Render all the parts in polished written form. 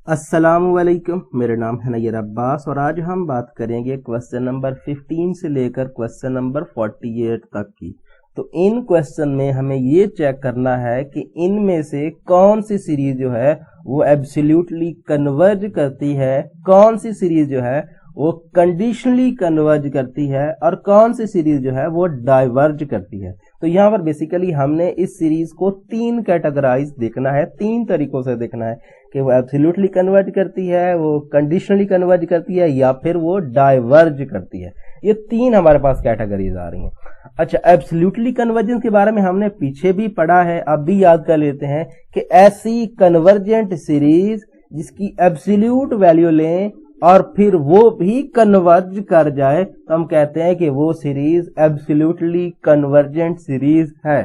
अस्सलामुअलैकुम, मेरा नाम है नैयर अब्बास और आज हम बात करेंगे क्वेश्चन नंबर 15 से लेकर क्वेश्चन नंबर 48 तक की। तो इन क्वेश्चन में हमें ये चेक करना है कि इनमें से कौन सी सीरीज जो है वो एब्सोल्युटली कन्वर्ज करती है, कौन सी सीरीज जो है वो कंडीशनली कन्वर्ज करती है और कौन सी सीरीज जो है वो डाइवर्ज करती है। तो यहाँ पर बेसिकली हमने इस सीरीज को तीन कैटेगराइज देखना है, तीन तरीकों से देखना है कि वो एब्सोल्युटली कन्वर्ज करती है, वो कंडीशनली कन्वर्ज करती है या फिर वो डाइवर्ज करती है। ये तीन हमारे पास कैटेगरीज आ रही हैं। अच्छा, एब्सोल्युटली कन्वर्जेंस के बारे में हमने पीछे भी पढ़ा है, अब भी याद कर लेते हैं कि ऐसी कन्वर्जेंट सीरीज जिसकी एब्सोल्यूट वैल्यू लें और फिर वो भी कन्वर्ज कर जाए तो हम कहते हैं कि वो सीरीज एब्सोल्युटली कन्वर्जेंट सीरीज है।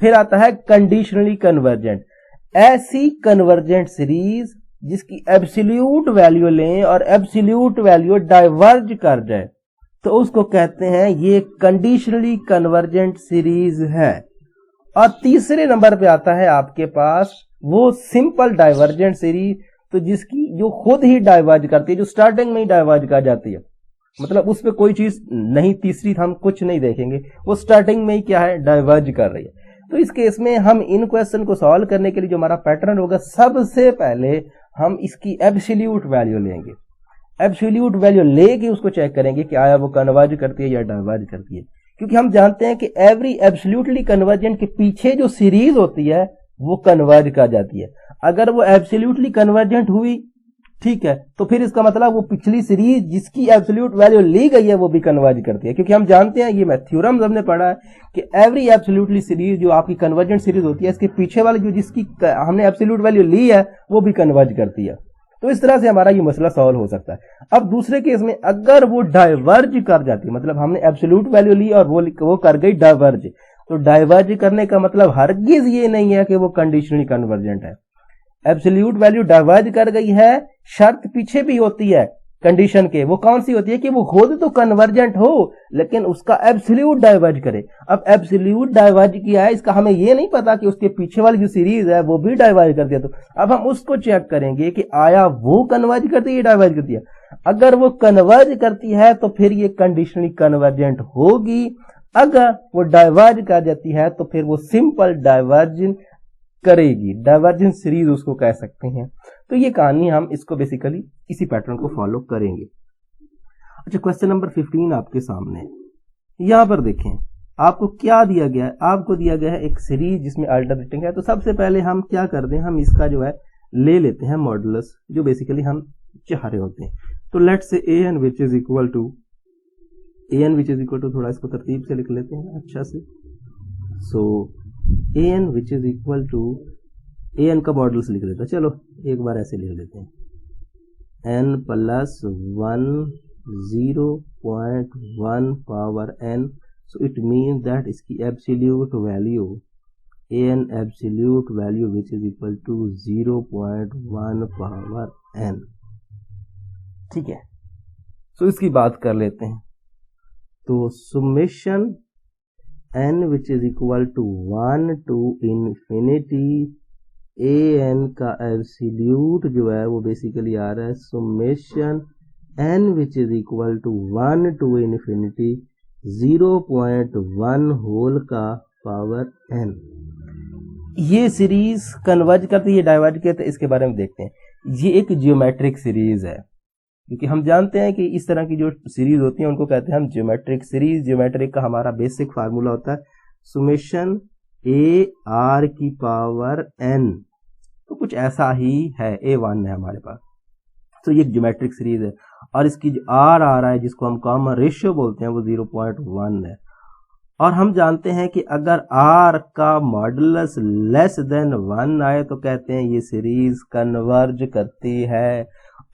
फिर आता है कंडीशनली कन्वर्जेंट, ऐसी कन्वर्जेंट सीरीज जिसकी एब्सोल्यूट वैल्यू लें और एब्सोल्यूट वैल्यू डाइवर्ज कर जाए तो उसको कहते हैं ये कंडीशनली कन्वर्जेंट सीरीज है। और तीसरे नंबर पे आता है आपके पास वो सिंपल डाइवर्जेंट सीरीज, तो जिसकी जो खुद ही डाइवर्ज करती है, जो स्टार्टिंग में ही डाइवर्ज कर जाती है, मतलब उस पे कोई चीज नहीं, तीसरी हम कुछ नहीं देखेंगे, वो स्टार्टिंग में ही क्या है, डाइवर्ज कर रही है। तो इस केस में हम इन क्वेश्चन को सॉल्व करने के लिए जो हमारा पैटर्न होगा, सबसे पहले हम इसकी एब्सोल्यूट वैल्यू लेंगे। एब्सोल्यूट वैल्यू लेके उसको चेक करेंगे कि आया वो कन्वर्ज करती है या डाइवर्ज करती है, क्योंकि हम जानते हैं कि एवरी एब्सोल्युटली कन्वर्जेंट के पीछे जो सीरीज होती है वो कन्वर्ज कर जाती है। अगर वो एब्सोल्युटली कन्वर्जेंट हुई, ठीक है, तो फिर इसका मतलब वो पिछली सीरीज जिसकी एब्सोल्यूट वैल्यू ली गई है वो भी कन्वर्ज करती है, क्योंकि हम जानते हैं, ये थ्योरम हमने पढ़ा है कि एवरी एब्सोल्युटली सीरीज जो आपकी कन्वर्जेंट सीरीज होती है, इसके पीछे वाली जो जिसकी हमने एब्सोल्यूट वैल्यू ली है वो भी कन्वर्ज करती है। तो इस तरह से हमारा ये मसला सॉल्व हो सकता है। अब दूसरे केस में अगर वो डाइवर्ज कर जाती है, मतलब हमने एब्सोल्यूट वैल्यू ली और वो कर गई डाइवर्ज, तो डाइवर्ज करने का मतलब हरगिज ये नहीं है कि वो कंडीशनली कन्वर्जेंट है। एब्सोल्यूट वैल्यू डाइवर्ज कर गई है, शर्त पीछे भी होती है कंडीशन के, वो कौन सी होती है कि वो खुद तो कन्वर्जेंट हो लेकिन उसका एब्सोल्यूट डाइवर्ज करे। अब एब्सोल्यूट डाइवर्ज किया है, इसका हमें ये नहीं पता कि उसके पीछे वाली जो सीरीज है वो भी डाइवर्ज कर दिया, तो अब हम उसको चेक करेंगे कि आया वो कन्वर्ज करती है, डाइवर्ज करती है। अगर वो कन्वर्ज करती है तो फिर ये कंडीशनली कन्वर्जेंट होगी, अगर वो डाइवर्ज कर जाती है तो फिर वो सिंपल डाइवर्जन करेगी, डाइवर्जेंट सीरीज उसको कह सकते हैं। तो ये कहानी हम इसको बेसिकली इसी पैटर्न को फॉलो करेंगे। अच्छा, क्वेश्चन नंबर 15 आपके सामने है। यहां पर देखें आपको क्या दिया गया है, आपको दिया गया है एक सीरीज जिसमें अल्टरनेटिंग है। तो सबसे पहले हम क्या करते हैं, हम इसका जो है ले लेते हैं मॉडुलस, जो बेसिकली हम चाह रहे होते हैं। तो let say a n which is equal to थोड़ा इसको तरतीब से लिख लेते हैं अच्छा से। So a n which is equal to, a n का मॉडल्स लिख लेते हैं, चलो एक बार ऐसे लिख लेते हैं, n plus 1 0.1 power n. So it mean that इसकी absolute value, a n absolute value which is equal to 0.1 power n, ठीक है। सो इसकी बात कर लेते हैं। तो summation n which is equal to 1 to infinity a n का एब्सोल्यूट जो है वो बेसिकली आ रहा है summation n which is equal to 1 to infinity 0.1 whole का पावर n। ये सीरीज कन्वर्ज करती है, डाइवर्ज करती है, इसके बारे में देखते हैं। ये एक जियोमेट्रिक सीरीज है, क्योंकि हम जानते हैं कि इस तरह की जो सीरीज होती है उनको कहते हैं हम जियोमेट्रिक सीरीज। जियोमेट्रिक का हमारा बेसिक फार्मूला होता है सुमेशन ए आर की पावर एन, तो कुछ ऐसा ही है, A1 है हमारे पास। तो ये जियोमेट्रिक सीरीज है और इसकी जो आर आ रहा है जिसको हम कॉमन रेशियो बोलते हैं वो 0.1 है। और हम जानते हैं कि अगर आर का मॉडुलस लेस देन 1 आए तो कहते हैं ये सीरीज कन्वर्ज करती है,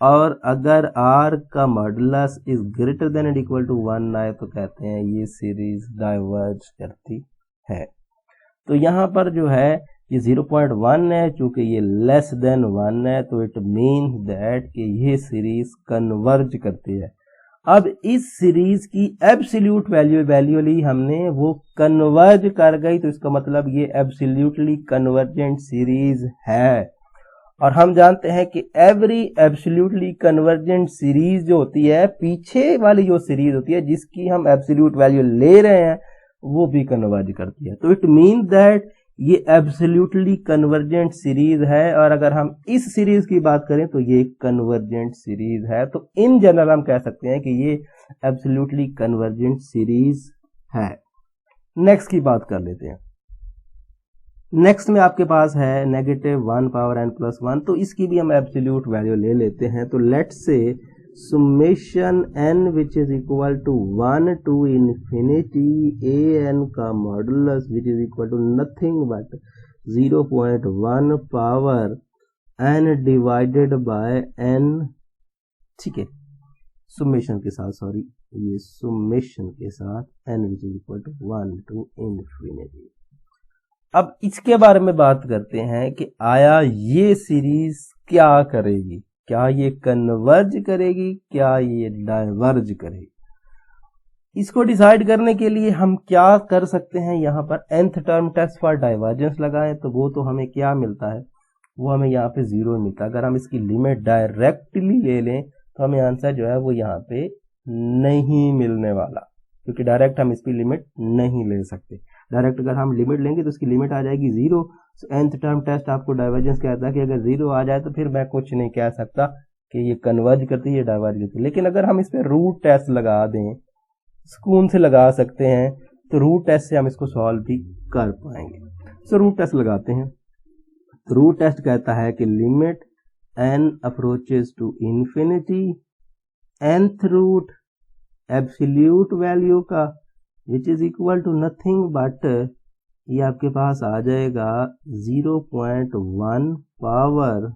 और अगर r का modulus is greater than and equal to 1 आए तो कहते हैं ये सीरीज डाइवर्ज करती है। तो यहाँ पर जो है ये 0.1 है, चूंकि ये लेस देन 1 है तो इट मीन्स दैट कि ये सीरीज कन्वर्ज करती है। अब इस सीरीज की एब्सोल्यूट वैल्यू ली हमने, वो कन्वर्ज कर गई, तो इसका मतलब ये एब्सोल्युटली कन्वर्जेंट सीरीज है। और हम जानते हैं कि एवरी एब्सोल्युटली कन्वर्जेंट सीरीज जो होती है, पीछे वाली जो सीरीज होती है जिसकी हम एब्सोल्यूट वैल्यू ले रहे हैं, वो भी कन्वर्ज करती है। तो इट मीन दैट ये एब्सोल्युटली कन्वर्जेंट सीरीज है, और अगर हम इस सीरीज की बात करें तो ये कन्वर्जेंट सीरीज है। तो इन जनरल हम कह सकते हैं कि ये एब्सोल्युटली कन्वर्जेंट सीरीज है। नेक्स्ट की बात कर लेते हैं। नेक्स्ट में आपके पास है -1 पावर n प्लस 1, तो इसकी भी हम एब्सोल्यूट वैल्यू ले लेते हैं। तो let's say summation n which is equal to 1 to infinity an का modulus which is equal to nothing but 0.1 power n divided by n। ठीक है, सुमेशन के साथ, सॉरी ये सुमेशन के साथ n which is equal to 1 to infinity. अब इसके बारे में बात करते हैं कि आया ये सीरीज क्या करेगी, क्या ये कन्वर्ज करेगी, क्या ये डाइवर्ज करेगी। इसको डिसाइड करने के लिए हम क्या कर सकते हैं, यहाँ पर nth term test for divergence लगाएं तो वो तो हमें क्या मिलता है, वो हमें यहाँ पे 0 मिलता है। अगर हम इसकी लिमिट डायरेक्टली ले लें तो हमें आंसर जो है वो यहाँ पे नहीं मिलने वाला, क्योंकि डायरेक्ट हम इसकी लिमिट नहीं ले सकते। डायरेक्ट अगर हम लिमिट लेंगे तो इसकी लिमिट आ जाएगी 0। nth टर्म टेस्ट आपको डाइवर्जेंस कहता है कि अगर 0 आ जाए तो फिर मैं कुछ नहीं कह सकता कि ये कन्वर्ज करती है, डाइवर्ज करती है। लेकिन अगर हम इस पर रूट टेस्ट लगा दें, सुकून से लगा सकते हैं, तो रूट टेस्ट से हम इसको सॉल्व भी कर पाएंगे। सो रूट टेस्ट लगाते हैं। तो रूट टेस्ट कहता है कि limit n approaches to infinity, nth root absolute value का which is equal to nothing but, ये आपके पास आ जाएगा 0.1 power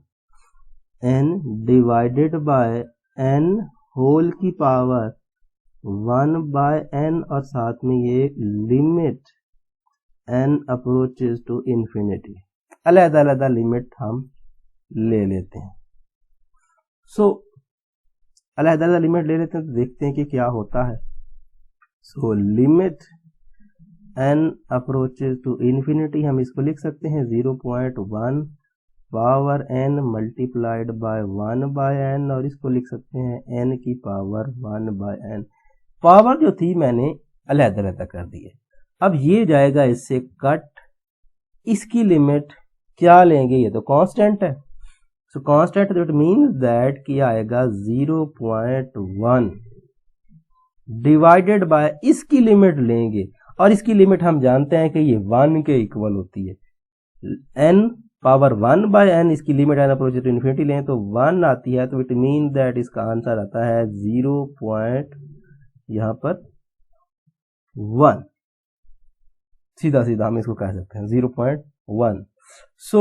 n divided by n whole की पावर 1 बाय n, और साथ में ये limit n approaches to infinity. अलग-अलग लिमिट हम ले लेते हैं। सो अलग-अलग लिमिट ले लेते हैं तो देखते हैं कि क्या होता है। So limit n approaches to infinity, हम इसको लिख सकते हैं 0.1 power n multiplied by 1 by n, और इसको लिख सकते हैं n की पावर 1 बाय n। पावर जो थी मैंने अलग-अलग कर दी है। अब ये जाएगा इससे कट, इसकी लिमिट क्या लेंगे, ये तो कांस्टेंट है। सो कांस्टेंट दैट मीन्स दैट कि आएगा 0.1 डिवाइडेड बाय, इसकी लिमिट लेंगे, और इसकी लिमिट हम जानते हैं कि ये 1 के इक्वल होती है। n पावर 1 बाय n, इसकी limit n approach to infinity लें तो 1 आती है। तो इट मीन दैट इसका आंसर आता है 0. यहाँ पर 1, सीधा सीधा हम इसको कह सकते हैं 0.1। सो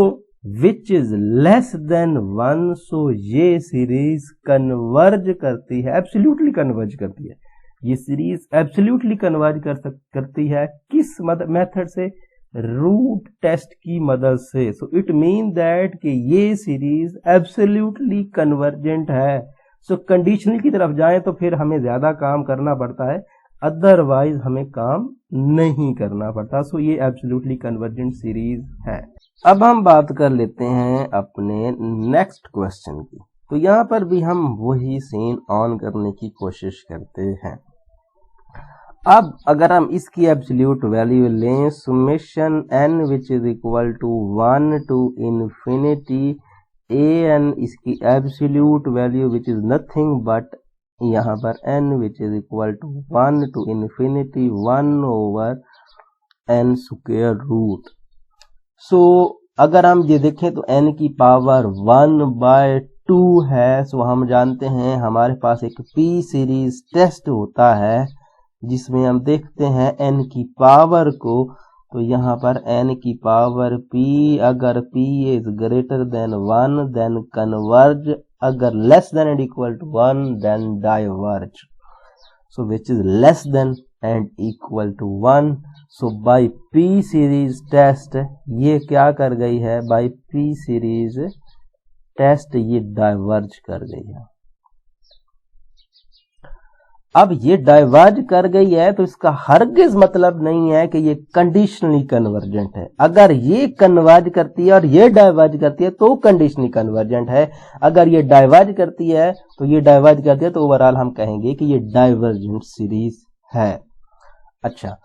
विच इज लेस देन 1, सो ये सीरीज कन्वर्ज करती है, एब्सोल्युटली कन्वर्ज करती है। ये सीरीज एब्सोल्युटली कन्वर्ज करती है किस मेथड से, रूट टेस्ट की मदद से। सो इट मीन दैट कि ये सीरीज एब्सोल्युटली कन्वर्जेंट है। सो कंडीशनल की तरफ जाएं तो फिर हमें ज्यादा काम करना पड़ता है, अदरवाइज हमें काम नहीं करना पड़ता। सो ये एब्सोल्युटली कन्वर्जेंट सीरीज है। अब हम बात कर लेते हैं अपने नेक्स्ट क्वेश्चन की। तो यहाँ पर भी हम वही सीन ऑन करने की कोशिश करते हैं। अब अगर हम इसकी एब्सोल्यूट वैल्यू लें, summation n which is equal to 1 to infinity an, इसकी absolute value which is nothing but यहाँ पर n which is equal to 1 to infinity 1 over n square root. So अगर हम ये देखें तो n की पावर 1/2 है। सो हम जानते हैं हमारे पास एक p सीरीज टेस्ट होता है जिसमें हम देखते हैं n की पावर को। तो यहाँ पर n की पावर p, अगर p is greater than 1 then converge, अगर less than and equal to 1 then diverge. So which is less than and equal to 1। So by p series test ये क्या कर गई है, बाय p सीरीज टेस्ट ये diverge कर गई है। अब ये डाइवर्ज कर गई है तो इसका हरगिज मतलब नहीं है कि ये कंडीशनली कन्वर्जेंट है। अगर ये कन्वर्ज करती है और ये डाइवर्ज करती है तो कंडीशनली कन्वर्जेंट है। अगर ये डाइवर्ज करती है तो ये डाइवर्ज करती है तो ओवरऑल हम कहेंगे कि ये डाइवर्जेंट सीरीज है। अच्छा,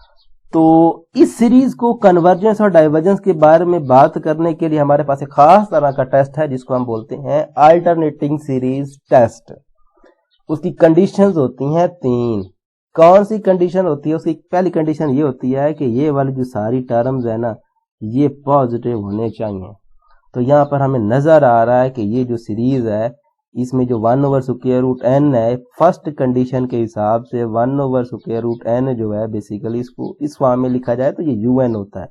तो इस सीरीज को कन्वर्जेंस और डाइवर्जेंस के बारे में बात करने के लिए हमारे पास एक खास तरह का टेस्ट है जिसको हम बोलते हैं अल्टरनेटिंग सीरीज टेस्ट। उसकी कंडीशंस होती हैं 3। कौन सी कंडीशन होती है? उसकी पहली कंडीशन ये होती है कि ये वाली जो सारी टर्म्स है ना ये पॉजिटिव होने चाहिए। तो यहाँ पर हमें नजर आ रहा है कि ये जो सीरीज है इसमें जो 1/√n है, फर्स्ट कंडीशन के हिसाब से 1/√n जो है बेसिकली इसको इस फॉर्म में लिखा जाए तो ये un होता है।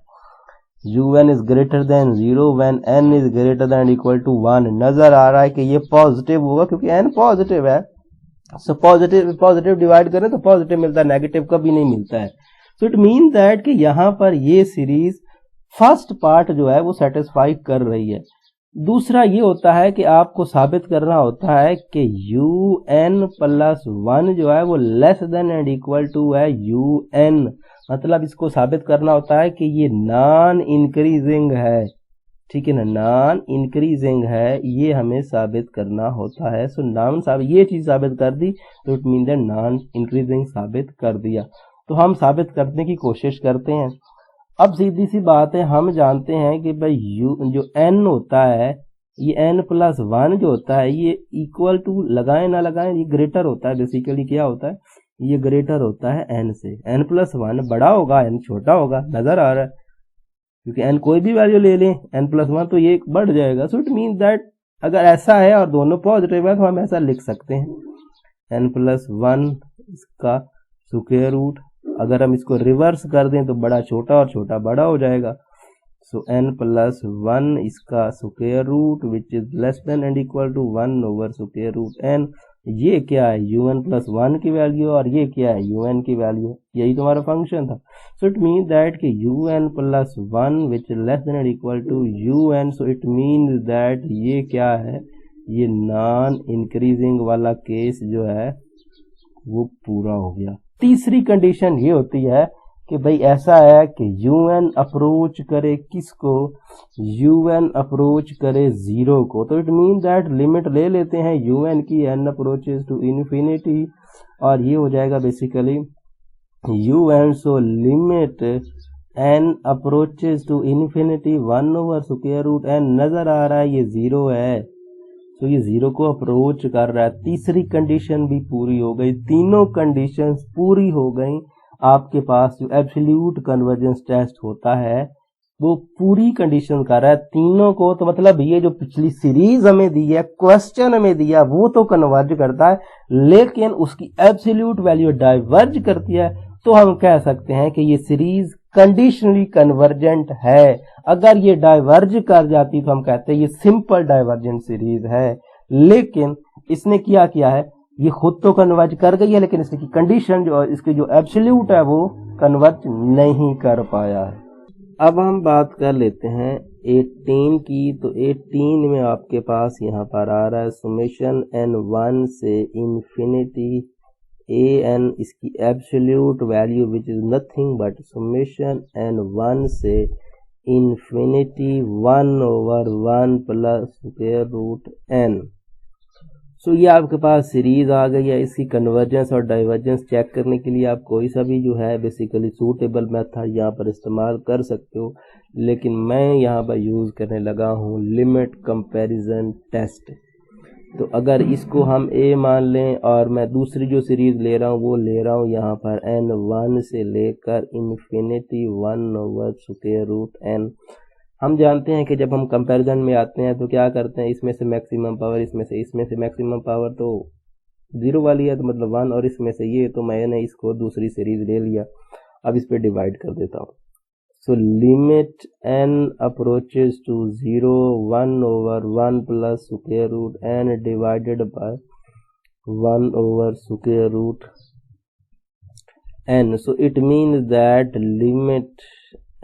un is greater than 0 when n is greater than equal to 1। नजर आ रहा है कि ये पॉजिटिव होगा क्योंकि n पॉजिटिव है। सो पॉजिटिव डिवाइड करें तो पॉजिटिव मिलता है, नेगेटिव कभी नहीं मिलता है। सो इट मीन दैट कि यहाँ पर ये सीरीज फर्स्ट पार्ट जो है वो सेटिस्फाई कर रही है। दूसरा ये होता है कि आपको साबित करना होता है कि un+1 जो है वो less than and equal to है un। मतलब इसको साबित करना होता है कि ये नॉन इंक्रीजिंग है, ठीक है ना, नॉन इंक्रीजिंग है, ये हमें साबित करना होता है। सो नॉन साबित ये चीज साबित कर दी तो it mean that non increasing साबित कर दिया। तो हम साबित करने की कोशिश करते हैं। अब सीधी सी बात है, हम जानते हैं कि भाई जो n होता है ये n+1 जो होता है ये इक्वल टू लगाएं ना लगाएं ये ग्रेटर होता है। बेसिकली क्या होता है, ये ग्रेटर होता है n से। n+1 बड़ा होगा, n छोटा होगा, नजर आ रहा है, क्योंकि n कोई भी वैल्यू ले लें n+1 तो ये बढ़ जाएगा। सो इट मीन दैट अगर ऐसा है और दोनों पॉजिटिव है तो हम ऐसा लिख सकते हैं n+1 इसका स्क्वायर रूट। अगर हम इसको रिवर्स कर दें तो बड़ा छोटा और छोटा बड़ा हो जाएगा। सो n+1 इसका square root which is less than and equal to 1/√n। ये क्या है, un+1 की वैल्यू, और ये क्या है, un की वैल्यू। यही तो हमारा फंक्शन था। सो इट मीन दैट कि un+1 which is less than and equal to un। So it mean that ये क्या है, ये नॉन इंक्रीजिंग वाला केस जो है वो पूरा हो गया। तीसरी कंडीशन ये होती है कि भाई ऐसा है कि un अप्रोच करे किसको, un अप्रोच करे 0 को। तो इट मीन दैट लिमिट ले लेते हैं un की n अप्रोचेस टू इन्फिनिटी, और ये हो जाएगा basically un। So limit n approaches to infinity 1/√n। नजर आ रहा है ये 0 है, तो ये 0 को अप्रोच कर रहा है। तीसरी कंडीशन भी पूरी हो गई, तीनों कंडीशंस पूरी हो गई। आपके पास जो एब्सोल्यूट कन्वर्जेंस टेस्ट होता है वो पूरी कंडीशन कर रहा है तीनों को। तो मतलब ये जो पिछली सीरीज हमें दी है, क्वेश्चन हमें दिया, वो तो कन्वर्ज करता है, लेकिन उसकी एब्सोल्यूट वैल्यू डाइवर्ज करती है। तो हम कह सकते हैं कि ये सीरीज कंडीशनली कन्वर्जेंट है। अगर ये डाइवर्ज कर जाती तो हम कहते हैं ये सिंपल डाइवर्जेंट सीरीज है। लेकिन इसने क्या किया है, ये खुद तो कन्वर्ज कर गई है, लेकिन इसकी कंडीशन जो इसकी जो एब्सोल्यूट है वो कन्वर्ज नहीं कर पाया है। अब हम बात कर लेते हैं 18 की। तो 18 में आपके पास यहाँ पर आ रहा है सुमेशन n1 से इन्फिनिटी an, इसकी absolute value which is nothing but summation n1 से infinity 1/1 plus square root n। So ये आपके पास सीरीज आ गई है। इसकी कन्वर्जेंस और डाइवर्जेंस चेक करने के लिए आप कोई सा भी जो है बेसिकली सूटेबल मेथड यहाँ पर इस्तेमाल कर सकते हो, लेकिन मैं यहाँ पर यूज़ करने लगा हूँ लिमिट कंपैरिजन टेस्ट। तो अगर इसको हम a मान लें और मैं दूसरी जो सीरीज ले रहा हूँ वो ले रहा हूँ यहाँ पर n1 से लेकर इन्फिनिटी 1/√n। हम जानते हैं कि जब हम कंपैरिजन में आते हैं तो क्या करते हैं, इसमें से मैक्सिमम पावर, इसमें से मैक्सिमम पावर तो 0 वाली है तो मतलब 1, और इसमें से ये, तो मैंने इसको दूसरी सीरीज ले लिया। अब इस पर डिवाइड कर देता हूँ। So limit n approaches to 0 1/1 plus square root n divided by 1/√n। So it means that limit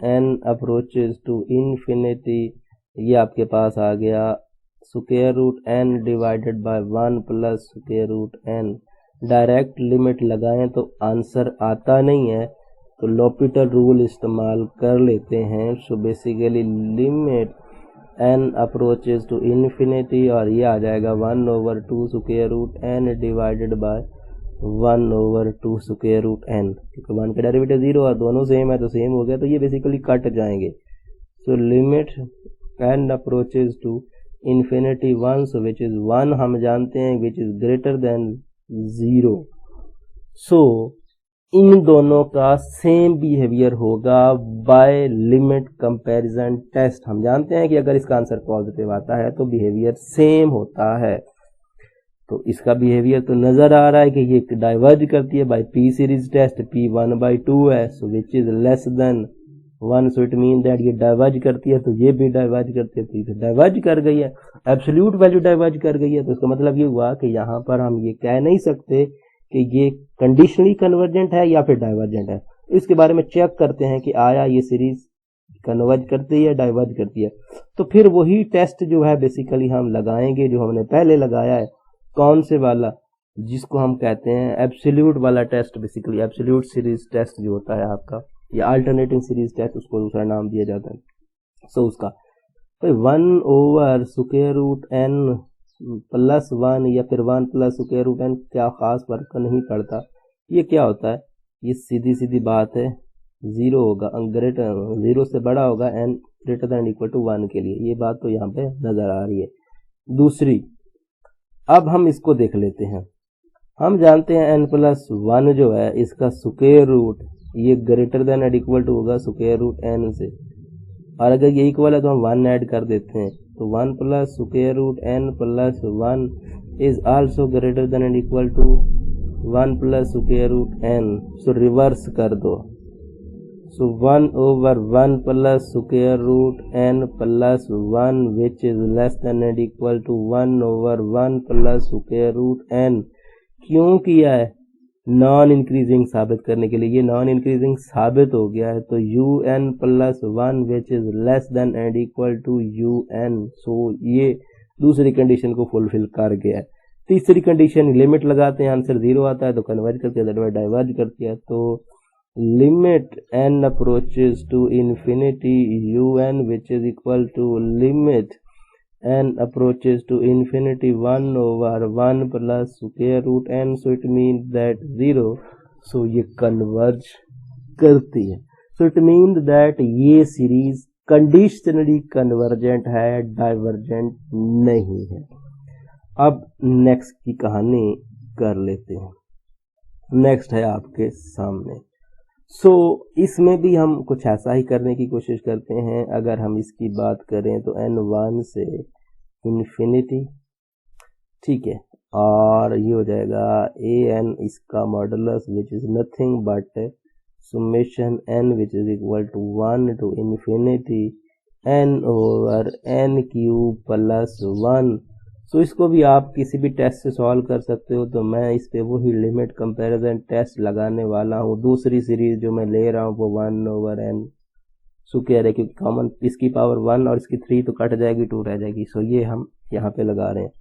n approaches to infinity, ये आपके पास आ गया square root n divided by 1 plus square root n। Direct limit लगाएं तो answer आता नहीं है, तो लॉपिटल रूल इस्तेमाल कर लेते हैं। So basically limit n approaches to infinity, और ये आ जाएगा 1/2 square root n divided by 1/2 square root n, क्योंकि 1 का डेरिवेटिव 0 और दोनों सेम है तो सेम हो गया, तो ये बेसिकली कट जाएंगे। So limit n approaches to infinity 1, so which is 1 हम जानते हैं, which is greater than 0। So इन दोनों का सेम बिहेवियर होगा बाय लिमिट कंपैरिजन टेस्ट। हम जानते हैं कि अगर इसका आंसर पॉजिटिव आता है तो बिहेवियर सेम होता है, तो इसका बिहेवियर तो नजर आ रहा है कि ये डाइवर्ज करती है by P series test, p 1/2 है, so which is less than 1, so it mean that ये डाइवर्ज करती है, तो ये भी डाइवर्ज करती है, तो ये डाइवर्ज कर गई है, एब्सोल्यूट वैल्यू डाइवर्ज कर गई है। तो इसका मतलब ये हुआ कि यहाँ पर हम ये कह नहीं सकते कि ये कंडीशनली कन्वर्जेंट है या फिर डाइवर्जेंट है। इसके बारे में चेक करते हैं कि आया ये सीरीज कन्वर्ज करती है, डाइवर्ज करती है, तो फिर वही टेस्ट जो है बेसिकली हम लगाएंगे जो हमने पहले लगाया है। कौन से वाला? जिसको हम कहते हैं एब्सोल्यूट वाला test, basically absolute series test जो होता है आपका, या अल्टरनेटिंग सीरीज टेस्ट उसको दूसरा नाम दिया जाता है। सो उसका 1/√n प्लस 1 या फिर 1 प्लस स्क्वायर रूट n, क्या खास फर्क नहीं पड़ता। ये क्या होता है? ये सीधी सीधी बात है, 0 होगा, ग्रेटर 0 से बड़ा होगा n greater than equal to 1 के लिए, ये बात तो यहाँ पे नजर आ रही है। दूसरी, अब हम इसको देख लेते हैं। हम जानते हैं n प्लस 1 जो है इसका स्क्वायर रूट ये greater than and equal to होगा स्क्वायर रूट n से, और अगर ये इक्वल है तो हम 1 ऐड कर देते हैं, तो 1 plus square root n plus 1 is also greater than and equal to 1 plus square root n। So reverse कर दो, so 1/1 plus square root n plus 1 which is less than and equal to 1/1 plus square root n। क्यों किया है? Non increasing साबित करने के लिए। ये नॉन इंक्रीजिंग साबित हो गया है, तो un plus 1 which is less than and equal to un। So ये दूसरी कंडीशन को फुलफिल कर गया है। तीसरी कंडीशन, लिमिट लगाते हैं, आंसर 0 आता है तो कन्वर्ज करती है, अदरवाइज डाइवर्ज करती है। तो limit n approaches to infinity un which is equal to limit n approaches to infinity 1/1 plus square root n, so it means that 0, so ये कन्वर्ज करती है। so it means that ये series conditionally convergent है, divergent नहीं है। अब next की कहानी कर लेते हैं। नेक्स्ट है आपके सामने। सो इसमें भी हम कुछ ऐसा ही करने की कोशिश करते हैं। अगर हम इसकी बात करें तो n1 से इन्फिनिटी, ठीक है, और ये हो जाएगा an इसका modulus which is nothing but summation n which is equal to 1 to infinity n/n³ plus 1। So इसको भी आप किसी भी टेस्ट से सॉल्व कर सकते हो, तो मैं इस पे वही लिमिट कंपैरिजन टेस्ट लगाने वाला हूँ। दूसरी सीरीज जो मैं ले रहा हूँ वो 1/n स्क्वायर है, क्योंकि कॉमन इसकी पावर 1 और इसकी 3 तो कट जाएगी, 2 रह जाएगी। सो ये हम यहाँ पे लगा रहे हैं।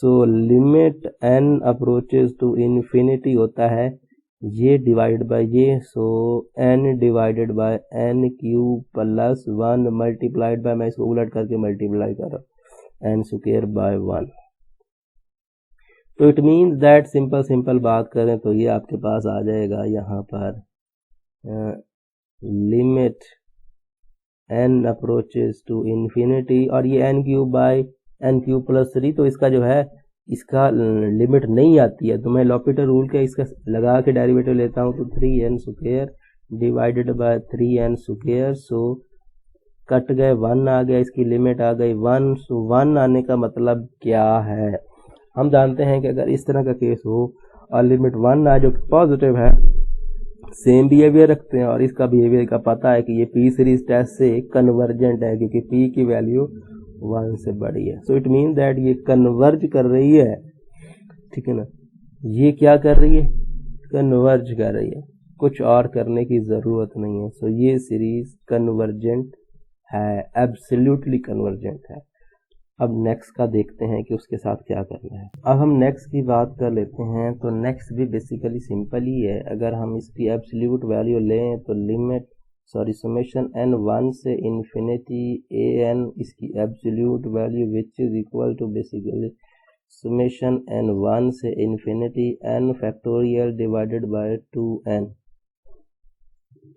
So limit n approaches to infinity होता है ये डिवाइड बाय ये, so n divided by n³ plus 1 multiplied by, मैं इसको उलट करके मल्टीप्लाई कर रहा हूँ, n² बाय 1। तो इट मीन्स दैट सिंपल बात करें तो ये आपके पास आ जाएगा यहाँ पर limit n approaches to infinity, और ये n³ बाय n³ प्लस 3, तो इसका जो है इसका लिमिट नहीं आती है, तो मैं लॉपिटल रूल का इसका लगा के डेरिवेटिव लेता हूँ, तो 3n² divided by 3n²। So cut गए, 1 आ गया, इसकी लिमिट आ गई 1। सो 1 आने का मतलब क्या है? हम जानते हैं कि अगर इस तरह का केस हो और लिमिट 1 आ जो पॉजिटिव है, सेम बिहेवियर रखते हैं, और इसका बिहेवियर का पता है कि ये पी सीरीज टेस्ट से कन्वर्जेंट है क्योंकि पी की वैल्यू 1 से बड़ी है। सो इट मीन दैट ये कन्वर्ज कर रही है, ठीक है ना। ये क्या कर रही है? कन्वर्ज कर रही है, कुछ और करने की जरूरत नहीं है। सो ये सीरीज कन्वर्जेंट है, एब्सोल्युटली कन्वर्जेंट है। अब नेक्स्ट का देखते हैं कि उसके साथ क्या करना है। अब हम नेक्स्ट की बात कर लेते हैं। तो नेक्स्ट भी बेसिकली सिंपल ही है। अगर हम इसकी एब्सोल्यूट वैल्यू लें तो समेशन n 1 से इन्फिनिटी an इसकी absolute value which is equal to basically summation n 1 से infinity n factorial divided by 2n।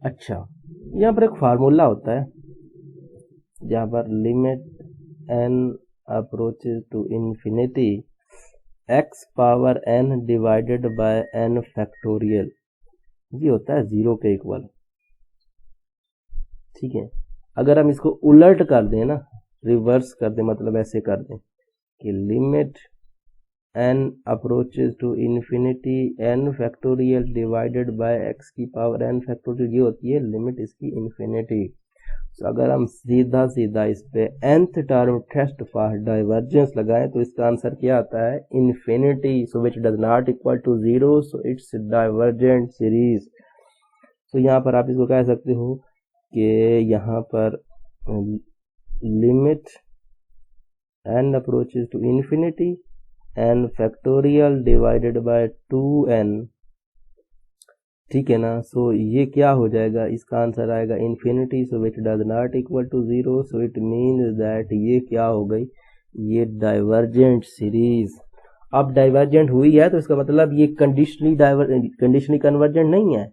अच्छा, यहाँ पर एक फार्मूला होता है जहाँ पर limit n approaches to infinity x power n divided by n factorial, ये होता है 0 के इक्वल। ठीक है, अगर हम इसको उलट कर दें ना, रिवर्स कर दें, मतलब ऐसे कर दें कि limit n approaches to infinity n factorial divided by x की पावर n फैक्टोरियल, ये होती है लिमिट इसकी इन्फिनिटी। तो अगर हम सीधा सीधा इस पे nth term test for divergence लगाएं तो इसका आंसर क्या आता है, infinity, so which does not equal to 0, so it's divergent series. तो यहाँ पर आप इसको कह सकते हो कि यहाँ पर limit n approaches to infinity n factorial divided by 2n, ठीक है ना। सो ये क्या हो जाएगा, इसका आंसर आएगा infinity, so which does not equal to 0, so it means that ये क्या हो गई, ये सीरीज। अब डाइवर्जेंट हुई है तो इसका मतलब ये कंडीशनली कन्वर्जेंट नहीं है,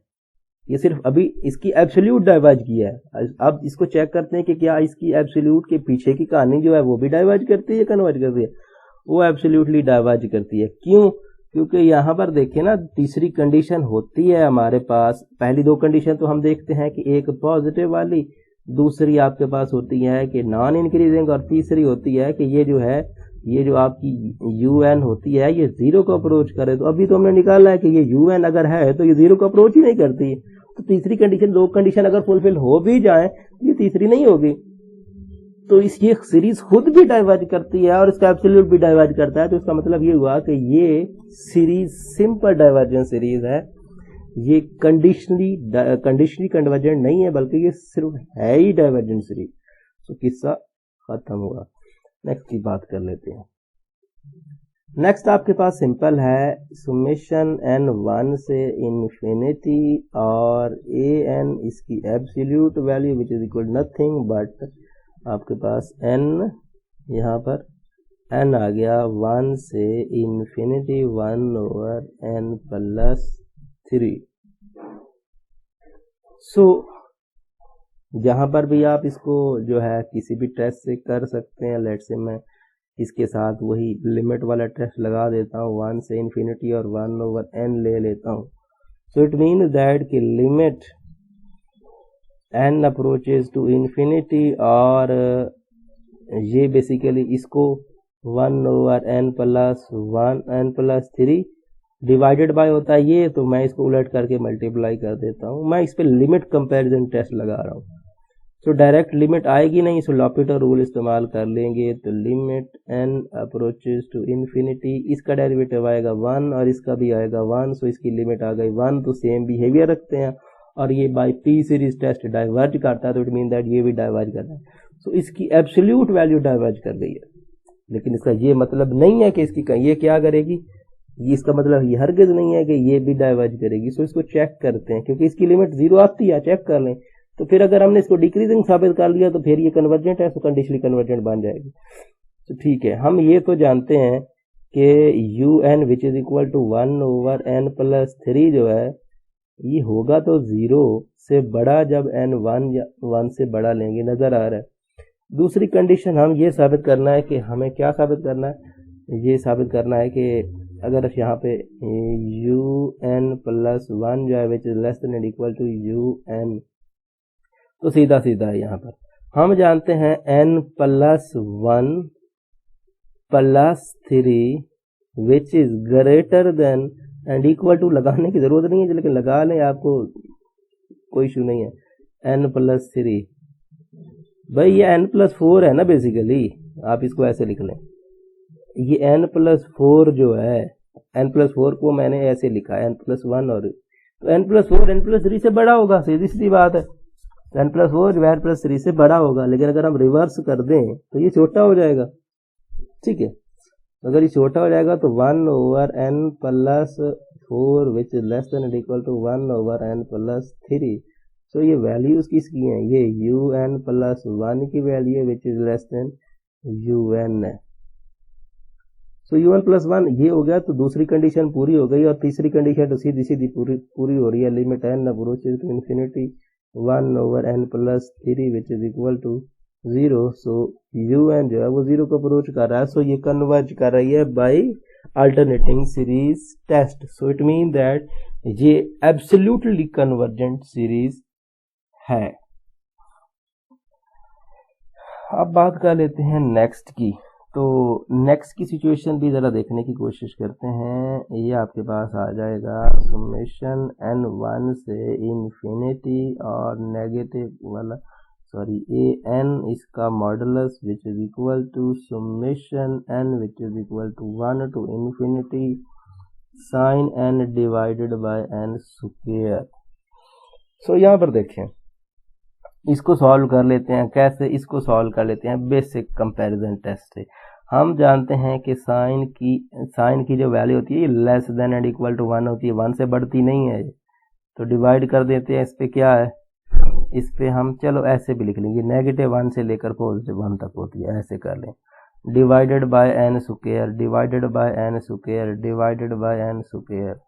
ये सिर्फ अभी इसकी एब्सोल्यूट डाइवर्ज किया है। अब इसको चेक करते हैं कि क्या इसकी एब्सोल्यूट के पीछे की कहानी जो है वो भी डाइवर्ज करती है या कन्वर्ज करती है। वो एब्सोल्यूटली डाइवर्ज करती है। क्यों? क्योंकि यहाँ पर देखिए ना, तीसरी कंडीशन होती है हमारे पास। पहली दो कंडीशन तो हम देखते हैं कि एक पॉजिटिव वाली, दूसरी आपके पास होती है कि नॉन इंक्रीजिंग, और तीसरी होती है कि ये जो आपकी un होती है ये 0 को अप्रोच करे। तो अभी तो हमने निकाला है कि ये un अगर है तो ये 0 को अप्रोच ही नहीं करती। तो तीसरी कंडीशन, दो कंडीशन अगर फुलफिल हो भी जाए तो ये तीसरी नहीं होगी। तो ये सीरीज खुद भी डाइवर्ज करती है और इसका एब्सोल्यूट भी डाइवर्ज करता है। तो इसका मतलब ये हुआ कि ये सीरीज सिंपल डाइवर्जेंट सीरीज है, ये कंडीशनली कन्वर्जेंट नहीं है, बल्कि ये सिर्फ है ही डाइवर्जेंट सीरीज। तो किस्सा खत्म हुआ। नेक्स्ट की बात कर लेते हैं। नेक्स्ट आपके पास सिंपल है, सुमेशन n 1 से इन्फिनिटी और an इसकी absolute value which is equal nothing but आपके पास n, यहाँ पर n आ गया 1 से इन्फिनिटी 1/n प्लस 3। सो जहां पर भी आप इसको जो है किसी भी टेस्ट से कर सकते हैं। लेट से मैं इसके साथ वही लिमिट वाला टेस्ट लगा देता हूँ, 1 से इन्फिनिटी और 1/n ले लेता हूँ। सो इट मीन्स दैट कि limit n approaches to infinity और ये बेसिकली इसको 1/n प्लस 3 डिवाइडेड बाय होता है ये, तो मैं इसको उलट करके मल्टीप्लाई कर देता हूँ। मैं इस पे लिमिट कंपैरिजन टेस्ट लगा रहा हूँ। तो डायरेक्ट लिमिट आएगी नहीं, सो लॉपिटर रूल इस्तेमाल कर लेंगे। तो limit n approaches to infinity, इसका डेरिवेटिव आएगा 1 और इसका भी आएगा 1, सो इसकी लिमिट आ गई 1। तो सेम बिहेवियर रखते हैं और ये by P series test diverge करता है, तो इट मीन दैट ये भी डाइवर्ज कर रहा है। सो इसकी एब्सोल्यूट वैल्यू डाइवर्ज कर गई है, लेकिन इसका ये मतलब नहीं है कि इसकी ये क्या करेगी, ये इसका मतलब ये हरगिज नहीं है कि ये भी डाइवर्ज करेगी। सो इसको चेक करते हैं, क्योंकि इसकी लिमिट 0 आती है, चेक कर लें। तो फिर अगर हमने इसको डिक्रीजिंग साबित कर लिया तो फिर ये कन्वर्जेंट है, तो कंडीशनली कन्वर्जेंट बन जाएगी। तो ठीक है, हम ये तो जानते हैं कि un which is equal to 1/n प्लस 3 जो है ये होगा तो 0 से बड़ा जब n 1 से बड़ा लेंगे, नजर आ रहा है। दूसरी कंडीशन हम ये साबित करना है कि हमें क्या साबित करना है, ये साबित करना है कि अगर यहाँ पे un प्लस 1 जो है which is less than and equal to un, तो सीधा सीधा है यहाँ पर हम जानते हैं n plus 1 plus 3 which is greater than and equal to, लगाने की जरूरत नहीं है लेकिन लगा लें, आपको कोई इशू नहीं है। n प्लस 3, भाई ये n प्लस 4 है ना, बेसिकली आप इसको ऐसे लिख लें। ये n प्लस 4 जो है, n प्लस 4 को मैंने ऐसे लिखा है n प्लस 1, और तो n प्लस 4 n प्लस 3 से बड़ा होगा, सीधी सीधी बात है। n प्लस 4 n प्लस 3 से बड़ा होगा, लेकिन अगर हम रिवर्स कर दें तो ये छोटा हो जाएगा। ठीक है। अगर ये छोटा हो जाएगा तो 1/n+4 which is less than equal to 1/n+3। So ये वैल्यूज किसकी हैं, ये un+1 की वैल्यू है which is less than un है। सो un+1 ये हो गया, तो दूसरी कंडीशन पूरी हो गई, और तीसरी कंडीशन तो सीधी सीधी पूरी हो रही है। Limit n approaches to infinity 1/n+3 which is equal to 0। So un जो है वो 0 को अप्रोच कर रहा है। सो ये कन्वर्ज कर रही है by alternating series test. So it mean that ये एब्सोल्युटली कन्वर्जेंट सीरीज है। अब बात कर लेते हैं नेक्स्ट की। तो नेक्स्ट की सिचुएशन भी ज़रा देखने की कोशिश करते हैं। ये आपके पास आ जाएगा समेशन n1 से इन्फिनिटी और नेगेटिव वाला an इसका modulus which is equal to summation n which is equal to 1 to infinity sine n divided by n square. So यहाँ पर देखें, इसको सॉल्व कर लेते हैं। कैसे इसको सॉल्व कर लेते हैं, बेसिक कंपैरिजन टेस्ट से। हम जानते हैं कि साइन की जो वैल्यू होती है ये less than and equal to 1 होती है, 1 से बढ़ती नहीं है। तो डिवाइड कर देते हैं। इस पे क्या है, इस पे हम चलो ऐसे भी लिख लेंगे, -1 से लेकर +1 तक होती है, ऐसे कर लें। Divided by n square divided by n square divided by n square.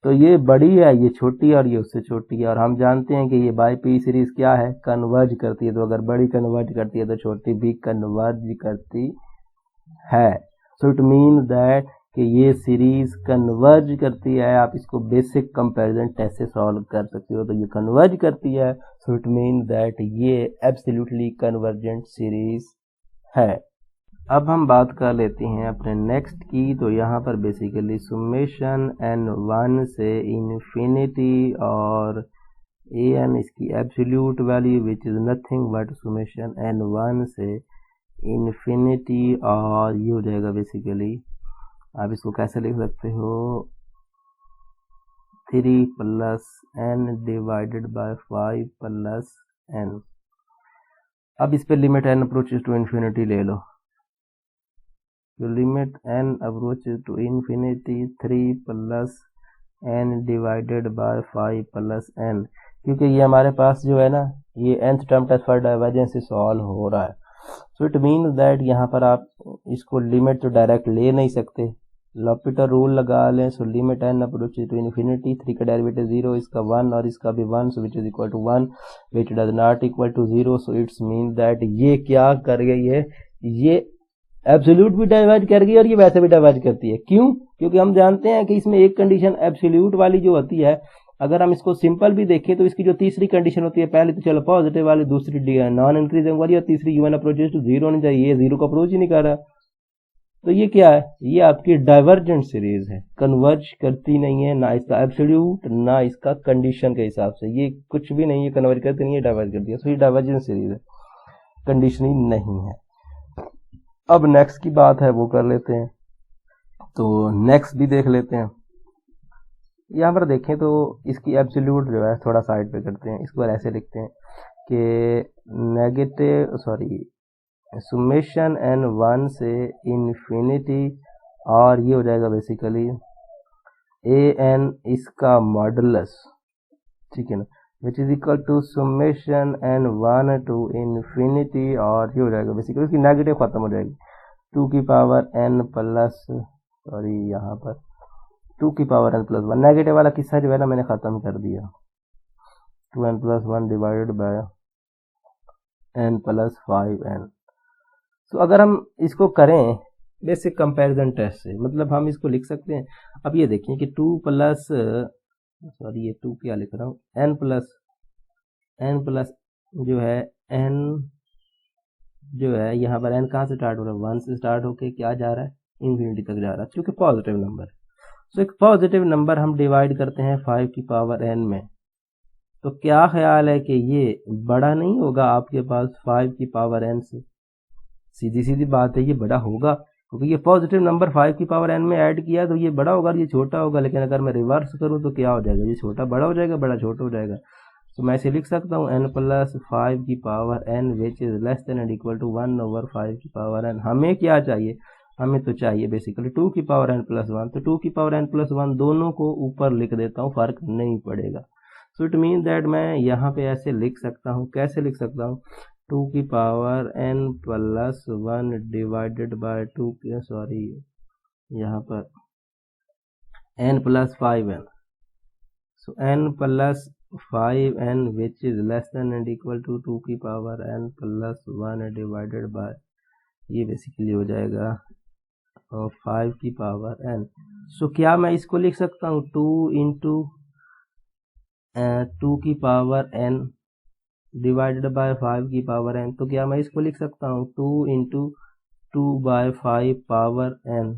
तो ये बड़ी है, ये छोटी, और ये उससे छोटी है। और हम जानते हैं कि ये बाय पी सीरीज क्या है, कन्वर्ज करती है। तो अगर बड़ी कन्वर्ज करती है तो छोटी भी कन्वर्ज करती है। सो इट मीन दैट कि ये सीरीज कन्वर्ज करती है। आप इसको बेसिक कंपैरिजन टेस्ट से सॉल्व कर सकते हो। तो ये कन्वर्ज करती है। सो इट मीन दैट ये एब्सोल्युटली कन्वर्जेंट सीरीज है। अब हम बात कर लेते हैं अपने नेक्स्ट की। तो यहाँ पर बेसिकली समेशन n1 से इन्फिनिटी और an इसकी absolute value which is nothing but summation n1 से इन्फिनिटी, और ये हो जाएगा बेसिकली, आप इसको कैसे लिख सकते हो, 3 + n डिवाइडेड बाय 5 + n। अब इस पे limit n approaches to infinity ले लो। तो limit n approaches to infinity 3 + n divided by 5 + n, क्योंकि ये हमारे पास जो है ना, ये nth term test for divergence से सॉल्व हो रहा है। सो इट मीन्स दैट यहाँ पर आप इसको लिमिट तो डायरेक्ट ले नहीं सकते, लॉपिटर रूल लगा लें। So limit n approaches to infinity, 3 का डेरिवेटिव 0, इसका 1 और इसका भी 1, so which is equal to 1 which does not equal to 0। So it's mean that ये क्या कर गई है, ये एब्सोल्यूट भी डाइवर्ज कर गई और ये वैसे भी डाइवर्ज करती है। क्यों? क्योंकि हम जानते हैं कि इसमें एक कंडीशन एब्सोल्यूट वाली जो होती है, अगर हम इसको सिंपल भी देखें तो इसकी जो तीसरी कंडीशन होती है, पहले तो चलो पॉजिटिव वाली, दूसरी नॉन इंक्रीजिंग वाली, और तीसरी un अप्रोचेस टू 0 होनी चाहिए। ये 0 को अप्रोच ही नहीं कर रहा। तो ये क्या है, ये आपकी डाइवर्जेंट सीरीज है, कन्वर्ज करती नहीं है, ना इसका एब्सोल्यूट ना इसका कंडीशन के हिसाब से, ये कुछ भी नहीं है, कन्वर्ज करती नहीं है, डाइवर्ज करती है। सो ये डाइवर्जेंट सीरीज है, कंडीशनिंग नहीं है। अब नेक्स्ट की बात है वो कर लेते हैं। तो नेक्स्ट भी देख लेते हैं। यहाँ पर देखें तो इसकी एब्सोल्यूट जो है थोड़ा साइड पे करते हैं, इसको ऐसे लिखते हैं कि समेशन n1 से इन्फिनिटी, और ये हो जाएगा बेसिकली an इसका मॉडुलस, ठीक है ना, which is equal to summation n1 to infinity, और ये हो जाएगा बेसिकली इसकी नेगेटिव खत्म हो जाएगी, 2 की पावर n प्लस, यहाँ पर 2 की पावर n + 1, नेगेटिव वाला किस्सा जो है ना मैंने खत्म कर दिया, 2n + 1 divided by n + 5n। तो अगर हम इसको करें बेसिक कंपैरिजन टेस्ट से, मतलब हम इसको लिख सकते हैं। अब ये देखिए कि 2 प्लस, ये 2 क्या लिख रहा हूँ, n प्लस जो है n जो है यहाँ पर n कहाँ से स्टार्ट हो रहा है, 1 से स्टार्ट होके क्या जा रहा है, इन्फिनिटी तक जा रहा है, क्योंकि पॉजिटिव नंबर है। तो एक पॉजिटिव नंबर हम डिवाइड करते हैं 5 की पावर n में, तो क्या ख्याल है कि ये बड़ा नहीं होगा आपके पास 5 की पावर n से? सीधी सीधी बात है, ये बड़ा होगा, क्योंकि ये पॉजिटिव नंबर 5 की पावर n में ऐड किया तो ये बड़ा होगा और ये छोटा होगा। लेकिन अगर मैं रिवर्स करूँ तो क्या हो जाएगा, ये छोटा बड़ा हो जाएगा, बड़ा छोटा हो जाएगा। तो मैं इसे लिख सकता हूँ n प्लस 5 की power n which is less than and equal to 1/5 की पावर n। हमें क्या चाहिए, हमें तो चाहिए बेसिकली 2 की पावर n प्लस 1, तो 2 की पावर n प्लस 1 दोनों को ऊपर लिख देता हूँ, फर्क नहीं पड़ेगा। सो इट मीन दैट मैं यहाँ पे ऐसे लिख सकता हूँ, कैसे लिख सकता हूँ, 2 की power n plus 1 divided by 2, sorry यहाँ पर n plus 5n, so n plus 5n which is less than and equal to 2 की power n plus 1 divided by, ये बेसिकली हो जाएगा 5 की पावर n। सो क्या मैं इसको लिख सकता हूँ 2 इंटू 2 की पावर n डिवाइडेड बाय 5 की पावर n, तो क्या मैं इसको लिख सकता हूँ 2 इंटू 2/5 पावर n।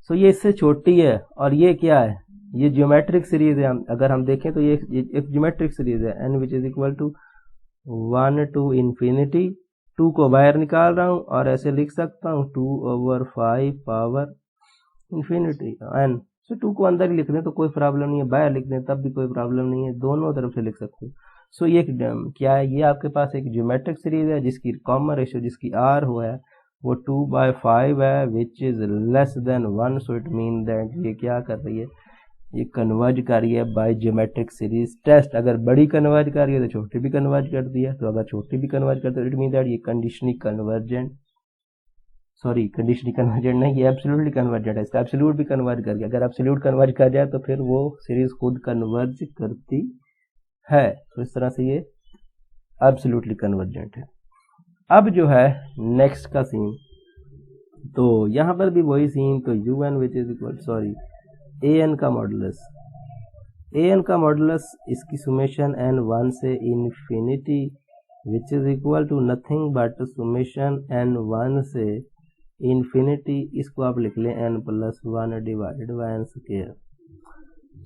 सो ये इससे छोटी है, और ये क्या है, ये ज्योमेट्रिक सीरीज है। अगर हम देखें तो ये एक ज्योमेट्रिक सीरीज है, n which is equal to 1 to infinity, 2 को बाहर निकाल रहा हूँ और ऐसे लिख सकता हूँ 2/5 पावर इन्फिनिटी n। सो 2 को अंदर ही लिख दें तो कोई प्रॉब्लम नहीं है, बाहर लिख दें तब भी कोई प्रॉब्लम नहीं है, दोनों तरफ से लिख सकते हैं। सो ये क्या है, ये आपके पास एक ज्योमेट्रिक सीरीज है जिसकी कॉमन रेशियो जिसकी r हो है वो 2/5 है which is less than 1। So it mean that ये क्या कर रही है, ये कन्वर्ज कर रही है बाय ज्योमेट्रिक सीरीज टेस्ट। अगर बड़ी कन्वर्ज कर रही है तो छोटी भी कन्वर्ज कर दी है, तो अगर छोटी भी कन्वर्ज करती है इट मीन दैट ये conditionally convergent, sorry conditionally convergent नहीं, ये एब्सोल्युटली कन्वर्जेंट है, इसका एब्सोल्यूट भी कन्वर्ज कर गया। अगर एब्सोल्यूट कन्वर्ज कर जाए तो फिर वो सीरीज खुद कन्वर्ज करती है, तो इस तरह से ये एब्सोल्युटली कन्वर्जेंट है। अब जो है नेक्स्ट का सीन, तो यहाँ पर भी वही सीन, तो un which is equal sorry an का मॉडुलस, an का मॉडुलस इसकी सुमेशन n 1 से infinity which is equal to nothing but summation n 1 से इन्फिनिटी, इसको आप लिख लें n plus 1 divided by n square.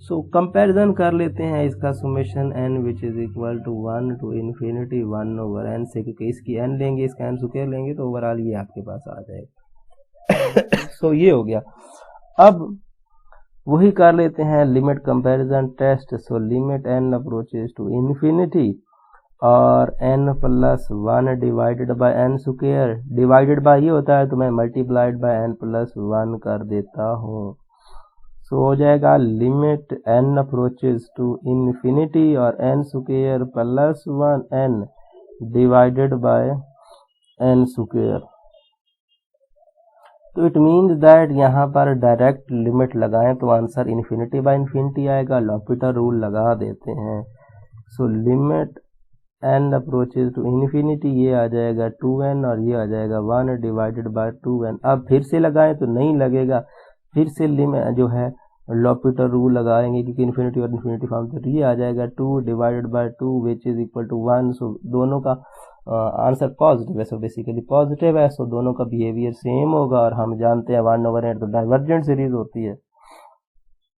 So comparison कर लेते हैं इसका summation n which is equal to 1 to infinity 1/n से, क्योंकि इसकी n लेंगे इसका n स्क्वायर लेंगे तो ओवरऑल ये आपके पास आ जाएगा। सो ये हो गया। अब वही कर लेते हैं limit comparison test. So limit n approaches to infinity और n plus 1 divided by n square, divided by ये होता है तो मैं मल्टीप्लाइड बाय n प्लस 1 कर देता हूँ। सो हो जाएगा limit n approaches to infinity और n square plus 1n divided by n square. तो इट मीन्स दैट यहाँ पर डायरेक्ट लिमिट लगाएं तो आंसर इन्फिनिटी बाय इन्फिनिटी आएगा, लॉपिटल रूल लगा देते हैं। So limit n approaches to infinity, ये आ जाएगा 2n और ये आ जाएगा 1 डिवाइडेड बाय 2n। अब फिर से लगाएं तो नहीं लगेगा, फिर से लिमिट जो है लॉपिटल रूल लगाएंगे क्योंकि इन्फिनिटी और इन्फिनिटी फॉर्म, तो ये आ जाएगा 2 divided by 2 which is equal to 1। So दोनों का आंसर पॉजिटिव है, सो बेसिकली पॉजिटिव है, सो दोनों का बिहेवियर सेम होगा। और हम जानते हैं 1/n तो डाइवर्जेंट सीरीज होती है,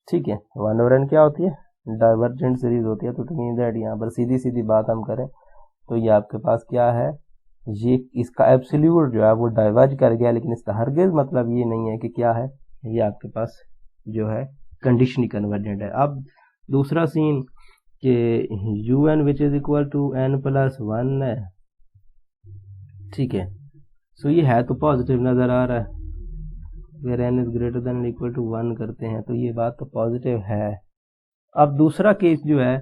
ठीक है, 1/n क्या होती है, डाइवर्जेंट सीरीज होती है। तो मीन दैट यहाँ पर सीधी सीधी बात हम करें तो ये आपके पास क्या है, ये इसका एब्सोल्यूट जो है वो डाइवर्ज कर गया, लेकिन इसका हरगिज मतलब ये नहीं है कि क्या है, ये आपके पास जो है कंडीशनली कन्वर्जेंट है। अब दूसरा सीन कि un which is equal to n plus 1 है, ठीक है। सो ये है तो पॉजिटिव नजर आ रहा है, where n is greater than equal to 1 करते हैं तो ये बात तो पॉजिटिव है। अब दूसरा केस जो है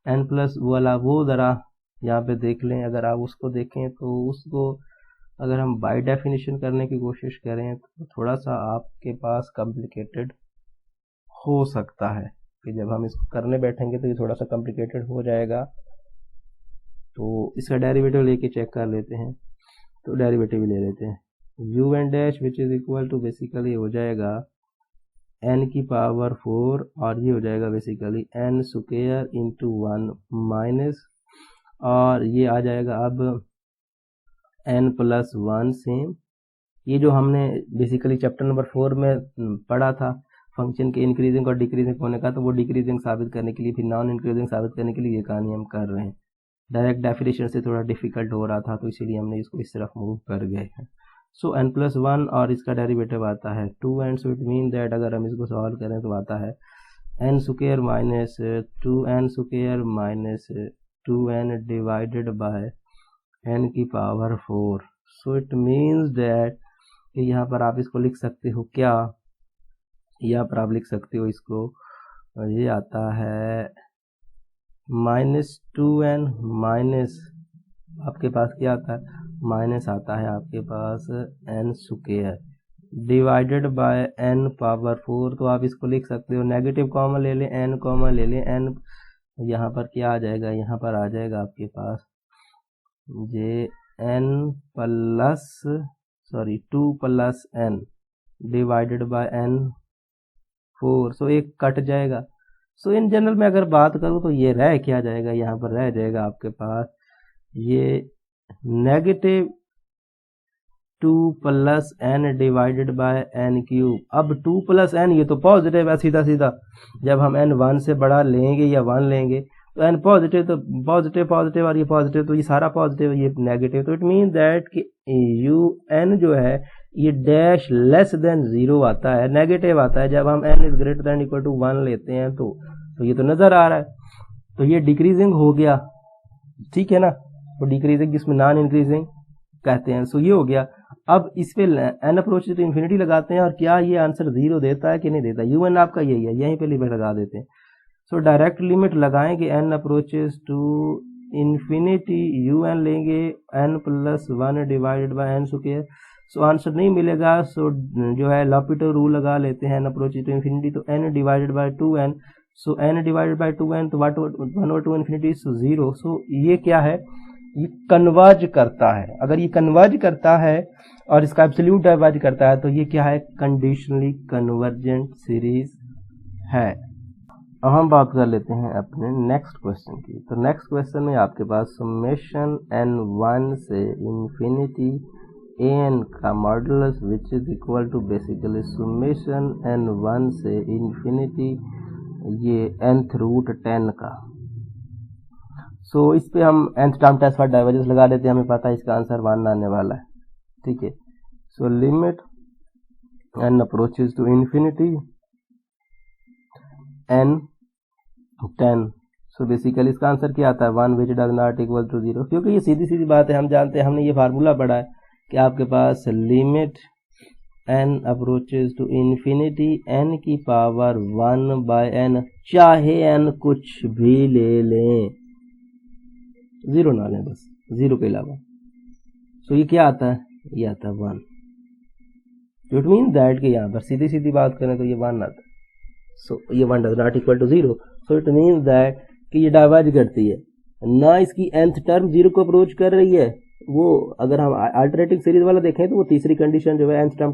n प्लस वाला, वो ज़रा यहाँ पे देख लें। अगर आप उसको देखें तो उसको अगर हम बाय डेफिनेशन करने की कोशिश करें तो थोड़ा सा आपके पास कॉम्प्लिकेटेड हो सकता है कि जब हम इसको करने बैठेंगे तो ये थोड़ा सा कॉम्प्लिकेटेड हो जाएगा। तो इसका डेरिवेटिव लेके चेक कर लेते हैं, तो डेरिवेटिव ले लेते हैं un dash which is equal to basically हो जाएगा n की पावर 4 और ये हो जाएगा basically n square into 1 minus, और ये आ जाएगा अब n प्लस 1 सेम। ये जो हमने बेसिकली चैप्टर नंबर 4 में पढ़ा था फंक्शन के इंक्रीजिंग और डिक्रीजिंग होने का, तो वो डिक्रीजिंग साबित करने के लिए, फिर नॉन इंक्रीजिंग साबित करने के लिए ये कहानी हम कर रहे हैं। डायरेक्ट डेफिनेशन से थोड़ा डिफिकल्ट हो रहा था तो इसीलिए हमने इसको इस तरफ मूव कर गए हैं। सो n प्लस 1 और इसका डेरिवेटिव आता है 2n। So it mean that अगर हम इसको सॉल्व करें तो आता है n square minus 2n square minus 2n divided by n की power 4। So it means that यहाँ पर आप इसको लिख सकते हो क्या, यहाँ पर आप लिख सकते हो इसको, ये आता है -2n माइनस आपके पास क्या आता है, माइनस आता है आपके पास n square divided by n power 4। तो आप इसको लिख सकते हो, नेगेटिव कॉमन ले लें, n कॉमन ले लें, n यहाँ पर क्या आ जाएगा, यहाँ पर आ जाएगा आपके पास जे n plus 2 plus n divided by n 4। सो एक कट जाएगा। सो इन जनरल में अगर बात करूँ तो ये रह क्या जाएगा, यहाँ पर रह जाएगा आपके पास ये negative 2 plus n divided by n cube. अब 2 प्लस n ये तो पॉजिटिव है, सीधा सीधा जब हम n 1 से बड़ा लेंगे या 1 लेंगे तो n पॉजिटिव, तो पॉजिटिव पॉजिटिव और ये पॉजिटिव, तो ये सारा पॉजिटिव, ये नेगेटिव। तो इट मीन दैट कि यू n जो है ये डैश लेस देन 0 आता है, नेगेटिव आता है जब हम n is greater than equal to 1 लेते हैं। तो ये तो नजर आ रहा है, तो ये डिक्रीजिंग हो गया, ठीक है ना। तो डिक्रीजिंग जिसमें नॉन इंक्रीजिंग कहते हैं। सो ये हो गया। अब इस पे n अप्रोच टू इन्फिनिटी लगाते हैं और क्या ये आंसर 0 देता है कि नहीं देता, un आपका यही है, यहीं पे लिमिट लगा देते हैं। सो डायरेक्ट लिमिट लगाएंगे n approaches to infinity, un लेंगे n plus 1 divided by n square. So answer नहीं मिलेगा, सो जो है लॉपिटल रूल लगा लेते हैं n अप्रोचेस टू इन्फिनिटी, तो n divided by 2n। So n divided by 2n, तो व्हाट 1 over 2 इन्फिनिटी, सो 0। सो ये क्या है, ये कन्वर्ज करता है। अगर ये कन्वर्ज करता है और इसका एब्सोल्यूट डाइवर्ज करता है तो ये क्या है, कंडीशनली कन्वर्जेंट सीरीज है। अब हम बात कर लेते हैं अपने नेक्स्ट क्वेश्चन की। तो नेक्स्ट क्वेश्चन में आपके पास समेशन n1 से इन्फिनिटी an का modulus which is equal to basically summation n1 से इन्फिनिटी ये nth रूट 10 का। सो इस पे हम nth term test for divergence लगा देते हैं, हमें पता है इसका आंसर 1 आने वाला है, ठीक है। So limit n approaches to infinity n 10। So basically इसका आंसर क्या आता है, 1 which does not equal to 0। क्योंकि ये सीधी सीधी बात है, हम जानते हैं, हमने ये फार्मूला पढ़ा है कि आपके पास limit n approaches to infinity n की पावर 1 बाय n, चाहे n कुछ भी ले लें, 0 ना लें, बस 0 के अलावा। सो ये क्या आता है, ये आता है 1। इट मीन दैट कि यहाँ पर सीधी सीधी बात करें तो ये 1 आता है। सो ये 1 does not equal to 0। So it mean that कि ये डाइवर्ज करती है ना, इसकी nth टर्म 0 को अप्रोच कर रही है। वो अगर हम अल्टरनेटिव सीरीज वाला देखें तो वो तीसरी कंडीशन जो है nth टर्म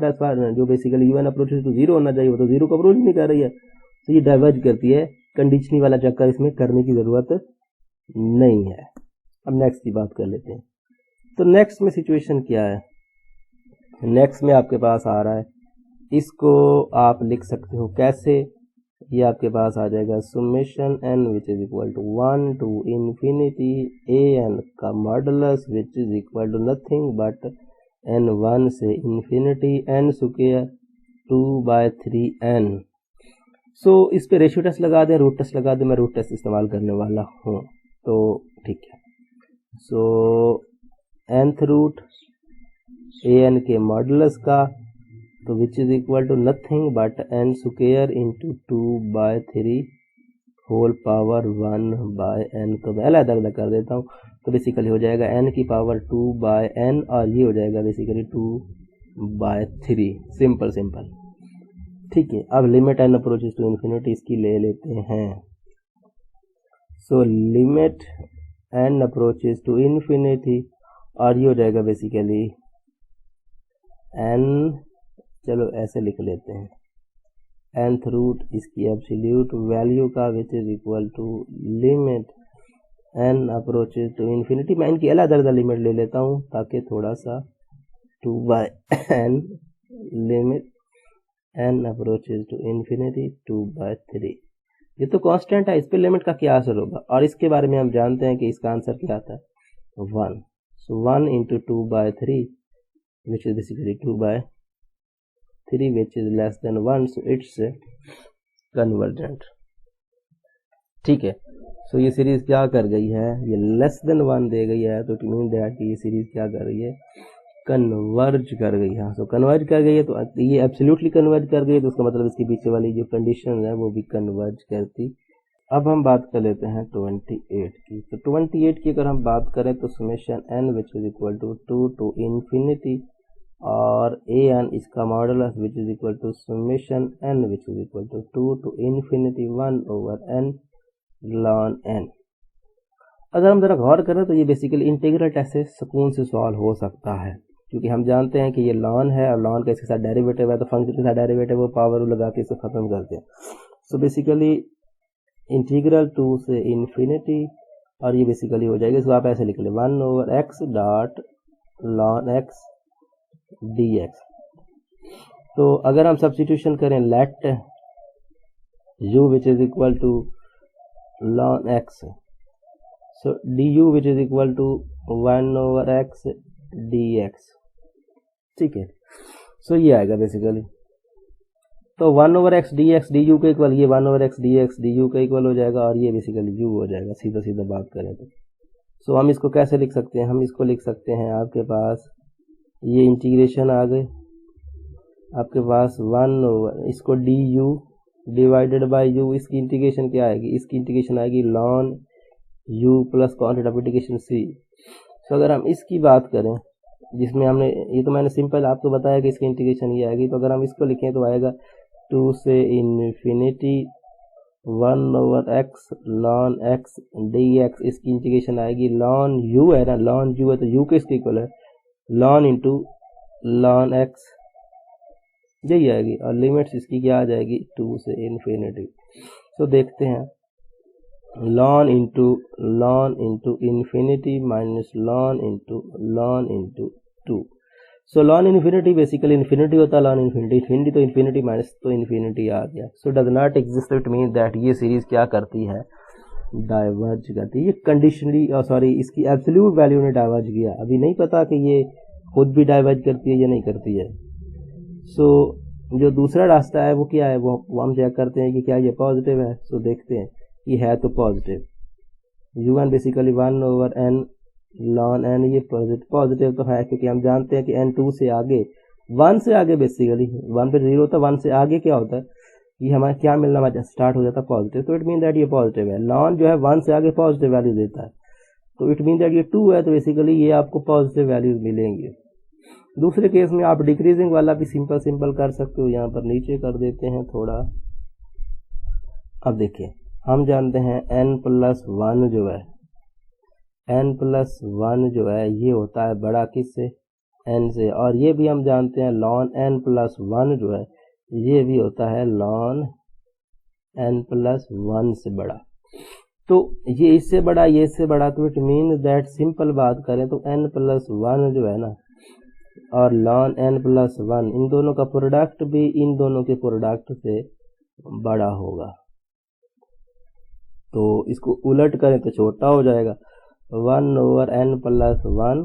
जो बेसिकली un अप्रोचेस टू 0 होना चाहिए, वो तो 0 को अप्रोच नहीं कर रही है। तो ये डाइवर्ज करती है, कंडीशनिंग वाला चक्कर इसमें करने की जरूरत नहीं है। अब नेक्स्ट की बात कर लेते हैं। तो नेक्स्ट में सिचुएशन क्या है, नेक्स्ट में आपके पास आ रहा है, इसको आप लिख सकते हो कैसे, ये आपके पास आ जाएगा summation n which is equal to 1 to infinity an का modulus which is equal to nothing but n1 से infinity n square 2 by 3n। So इस पे रेशियो टेस्ट लगा दें, रूट टेस्ट लगा दें, मैं रूट टेस्ट इस्तेमाल करने वाला हूँ, तो ठीक है। सो nth रूट an के मॉडुलस का, तो which is equal to nothing but n square into 2 by 3 whole power 1 by n। तो मैं अलग अलग कर देता हूँ, तो बेसिकली हो जाएगा n की पावर 2 बाय n और ये हो जाएगा बेसिकली 2 बाय 3। सिंपल सिंपल, ठीक है। अब limit n approaches to infinity इसकी ले लेते हैं। So limit n approaches to infinity और ये हो जाएगा बेसिकली n, चलो ऐसे लिख लेते हैं, nth रूट इसकी एब्सोल्यूट वैल्यू का which is equal to limit n approaches to infinity. मैं इनकी अलग अलग लिमिट ले लेता हूँ ताकि थोड़ा सा 2 by n limit n approaches to infinity 2 by 3। ये तो कांस्टेंट है, इस पे लिमिट का क्या असर होगा, और इसके बारे में हम जानते हैं कि इसका आंसर क्या आता है 1। So 1 into 2 by 3 which is basically 2 by 3 which is less than 1, so it's convergent। ठीक है। सो ये सीरीज क्या कर गई है, ये लेस देन 1 दे गई है, तो इट मीन दैट ये सीरीज क्या कर रही है, कन्वर्ज कर गई है। सो कन्वर्ज कर गई है, तो ये एब्सोल्युटली कन्वर्ज कर गई है, तो उसका मतलब इसके पीछे वाली जो कंडीशन है वो भी कन्वर्ज करती। अब हम बात कर लेते हैं 28 की। तो 28 की अगर हम बात करें तो summation n which is equal to 2 to infinity और an इसका modulus which is equal to summation n which is equal to 2 to infinity 1/n ln n। अगर हम जरा गौर करें तो ये बेसिकली इंटीग्रल टेस्ट से सुकून से सॉल्व हो सकता है, क्योंकि हम जानते हैं कि ये ln है और ln का इसके साथ डेरिवेटिव है, तो फंक्शन के साथ डेरिवेटिव वो पावर लगा के इसको खत्म करते हैं। सो बेसिकली इंटीग्रल 2 से इन्फिनिटी, और ये बेसिकली हो जाएगा, इसको आप ऐसे लिख लें 1/x dot ln x dx। तो अगर हम सब्स्टिट्यूशन करें let u which is equal to ln x, so du which is equal to 1/x dx, ठीक है। सो ये आएगा बेसिकली, तो 1/x dx du का इक्वल, ये 1/x dx du का इक्वल हो जाएगा, और ये बेसिकली u हो जाएगा सीधा सीधा बात करें तो। सो हम इसको कैसे लिख सकते हैं, हम इसको लिख सकते हैं, आपके पास ये इंटीग्रेशन आ गए, आपके पास 1 इसको du डिवाइडेड बाय u, इसकी इंटीग्रेशन क्या आएगी, इसकी इंटीग्रेशन आएगी ln u plus constant of integration c। तो अगर हम इसकी बात करें, जिसमें हमने ये तो मैंने सिंपल आपको बताया कि इसकी इंटीग्रेशन ये आएगी, तो अगर हम इसको लिखें तो आएगा 2 से infinity 1/x ln x dx, इसकी इंटीग्रेशन आएगी ln u है ना, ln u है तो u के इसके इक्वल है ln इंटू ln x, यही आएगी, और लिमिट्स इसकी क्या आ जाएगी 2 से इन्फिनिटी। तो देखते हैं ln into infinity minus ln into 2। सो ln इन्फिनिटी बेसिकली इन्फिनिटी होता है, ln इन्फिनिटी तो इन्फिनिटी माइनस तो इन्फिनिटी आ गया। So does not exist, it mean that ये सीरीज क्या करती है, डाइवर्ज करती है। ये कंडीशनली सॉरी इसकी एब्सोल्यूट वैल्यू ने डाइवर्ज किया, अभी नहीं पता कि ये खुद भी डाइवर्ज करती है या नहीं करती है। सो जो दूसरा रास्ता है वो क्या है, वो हम चेक करते हैं कि क्या ये पॉजिटिव है। सो देखते हैं, ये है तो positive, un basically 1/n ln n, ये पॉजिटिव तो है, क्योंकि हम जानते हैं कि n 2 से आगे 1 से आगे बेसिकली 1 पे 0 होता है, 1 से आगे क्या होता है, ये हमारा क्या मिलना हमारा स्टार्ट हो जाता है पॉजिटिव, तो इट मीन दैट ये पॉजिटिव है। ln जो है 1 से आगे पॉजिटिव वैल्यू देता है, तो इट मीन दैट ये 2 है, तो बेसिकली ये आपको पॉजिटिव वैल्यूज मिलेंगे। दूसरे केस में आप डिक्रीजिंग वाला भी सिंपल कर सकते हो, यहाँ पर नीचे कर देते हैं थोड़ा। अब देखिए, हम जानते हैं n+1 जो है, n+1 जो है ये होता है बड़ा किससे, n से, और ये भी हम जानते हैं ln n+1 जो है ये भी होता है ln n+1 से बड़ा। तो ये इससे बड़ा, ये इससे बड़ा, तो इट मीन दैट सिंपल बात करें तो n+1 जो है ना और ln n+1, इन दोनों का प्रोडक्ट भी इन दोनों के प्रोडक्ट से बड़ा होगा। तो इसको उलट करें तो छोटा हो जाएगा 1/n+1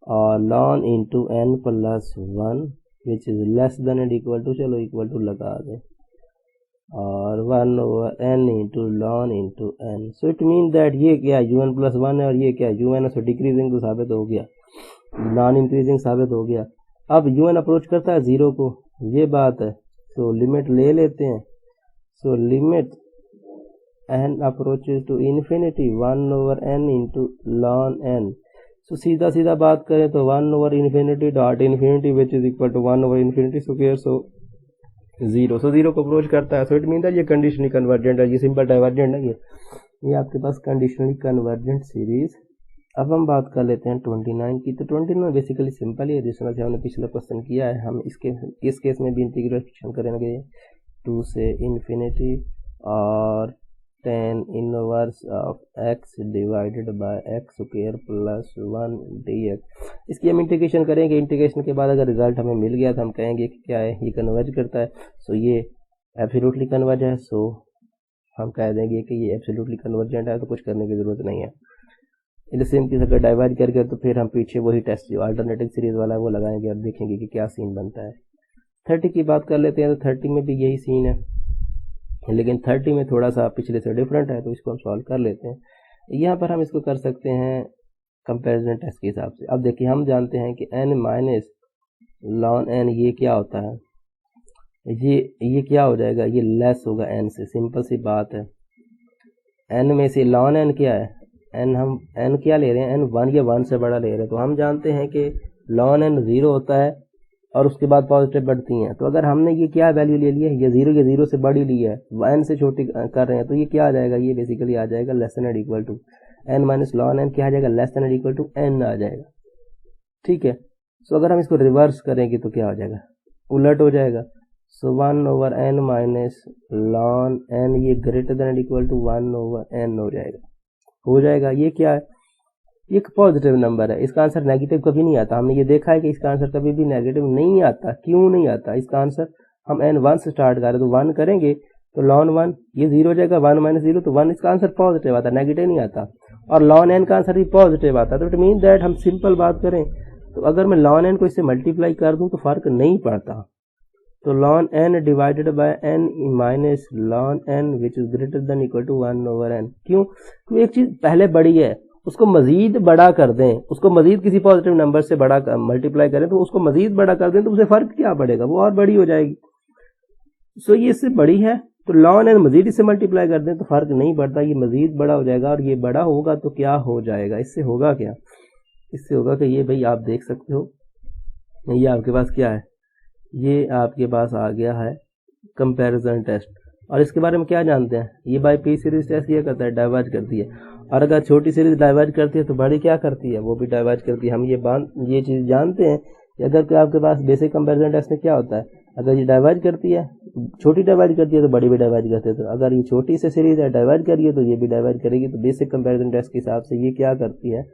और ln into n+1 which is less than and equal to, चलो इक्वल टू लगा दें, और 1/n into ln into n। So it mean that ये क्या un+1 है और ये क्या un है, सो डिक्रीजिंग तो साबित हो गया, नॉन इंक्रीजिंग साबित हो गया। अब un अप्रोच करता है 0 को, ये बात है, सो लिमिट ले लेते हैं। So limit n approaches to infinity 1/n into ln n। So सीधा सीधा बात करें तो 1/infinity dot infinity which is equal to 1/infinity square, so 0। So 0 को अप्रोच करता है, सो इट मीन दैट ये कंडीशनली कन्वर्जेंट है, ये सिंपल डाइवर्जेंट है, ये आपके पास कंडीशनली कन्वर्जेंट सीरीज। अब हम बात कर लेते हैं 29 की। तो 29 बेसिकली सिंपल ही है, जिस तरह से हमने पिछला क्वेश्चन किया है, हम इस केस में भी इंटीग्रेशन करेंगे 2 से इन्फिनिटी और tan inverse of x divided by x square plus 1 dx। इसकी हम इंटीग्रेशन करेंगे, इंटीग्रेशन के बाद अगर रिजल्ट हमें मिल गया तो हम कहेंगे कि क्या है, ये कन्वर्ज करता है, सो ये एब्सोल्युटली कन्वर्ज है, सो हम कह देंगे कि ये एब्सोल्युटली कन्वर्जेंट है, तो कुछ करने की जरूरत नहीं है। इन सेम केस अगर डाइवर्ज करके तो फिर हम पीछे वही टेस्ट जो अल्टरनेटिव सीरीज वाला है वो लगाएंगे और देखेंगे कि क्या सीन बनता है। 30 की बात कर लेते हैं, तो 30 में भी यही सीन है। लेकिन 30 में थोड़ा सा पिछले से डिफरेंट है, तो इसको हम सॉल्व कर लेते हैं। यहाँ पर हम इसको कर सकते हैं कंपैरिजन टेस्ट के हिसाब से। अब देखिए हम जानते हैं कि n माइनस ln n ये क्या होता है, ये क्या हो जाएगा, ये लेस होगा n से, सिंपल सी बात है। n में से ln n क्या है, n हम n क्या ले रहे हैं, n 1 या 1 से बड़ा ले रहे हैं। तो हम जानते हैं कि ln n 0 होता है और उसके बाद पॉजिटिव बढ़ती हैं। तो अगर हमने ये क्या वैल्यू ले ली है, ये 0 से बड़ी ली है, n से छोटी कर रहे हैं, तो ये क्या आ जाएगा, ये बेसिकली आ जाएगा लेस देन और equal to n minus ln n क्या आ जाएगा, लेस देन और इक्वल टू n आ जाएगा। ठीक है, सो अगर हम इसको रिवर्स करेंगे तो क्या हो जाएगा, उलट हो जाएगा। सो 1/n माइनस ln n ये ग्रेटर देन और इक्वल टू 1/n हो जाएगा। ये क्या है, ये एक पॉजिटिव नंबर है, इसका आंसर नेगेटिव कभी नहीं आता। हमने ये देखा है कि इसका आंसर कभी भी नेगेटिव नहीं आता। क्यों नहीं आता, इसका आंसर हम n 1 से स्टार्ट कर रहे हैं, तो 1 करेंगे तो ln 1 ये 0 हो जाएगा, 1 माइनस 0 तो 1, इसका आंसर पॉजिटिव आता, नेगेटिव नहीं आता। और ln n का आंसर भी पॉजिटिव आता। तो इट मीन दैट हम सिंपल बात करें तो अगर मैं ln n को इससे मल्टीप्लाई कर दूं तो फर्क नहीं पड़ता। तो ln n divided by n minus ln n which is greater than equal to 1/n। क्यों, क्योंकि एक चीज पहले बड़ी है उसको मजीद बड़ा कर दें, उसको मजीद किसी पॉजिटिव नंबर से बड़ा मल्टीप्लाई करें तो उसको मजीद बड़ा कर दें तो उसे फर्क क्या पड़ेगा, वो और बड़ी हो जाएगी। सो ये इससे बड़ी है तो ln n मजीद इससे मल्टीप्लाई कर दें तो फर्क नहीं पड़ता, ये मजीद बड़ा हो जाएगा। और ये बड़ा होगा तो क्या हो जाएगा, इससे होगा क्या, इससे होगा कि ये भाई आप देख सकते हो, ये आपके पास क्या है, ये आपके पास आ गया है कंपैरिजन टेस्ट। और इसके बारे में क्या जानते हैं, ये बाय पी सीरीज टेस्ट ये करता है, डाइवर्ज करती है। और अगर छोटी सीरीज डाइवर्ज करती है तो बड़ी क्या करती है, वो भी डाइवर्ज करती है। हम ये चीज जानते हैं कि अगर आपके पास बेसिक कंपैरिजन टेस्ट में क्या होता है, अगर ये डाइवर्ज करती है, छोटी डाइवर्ज करती है तो बड़ी भी डाइवर्ज करती है। तो अगर ये छोटी से सीरीज है डाइवर्ज करिए तो ये भी डाइवर्ज करेगी। तो बेसिक कंपैरिजन टेस्ट के हिसाब से ये क्या करती है,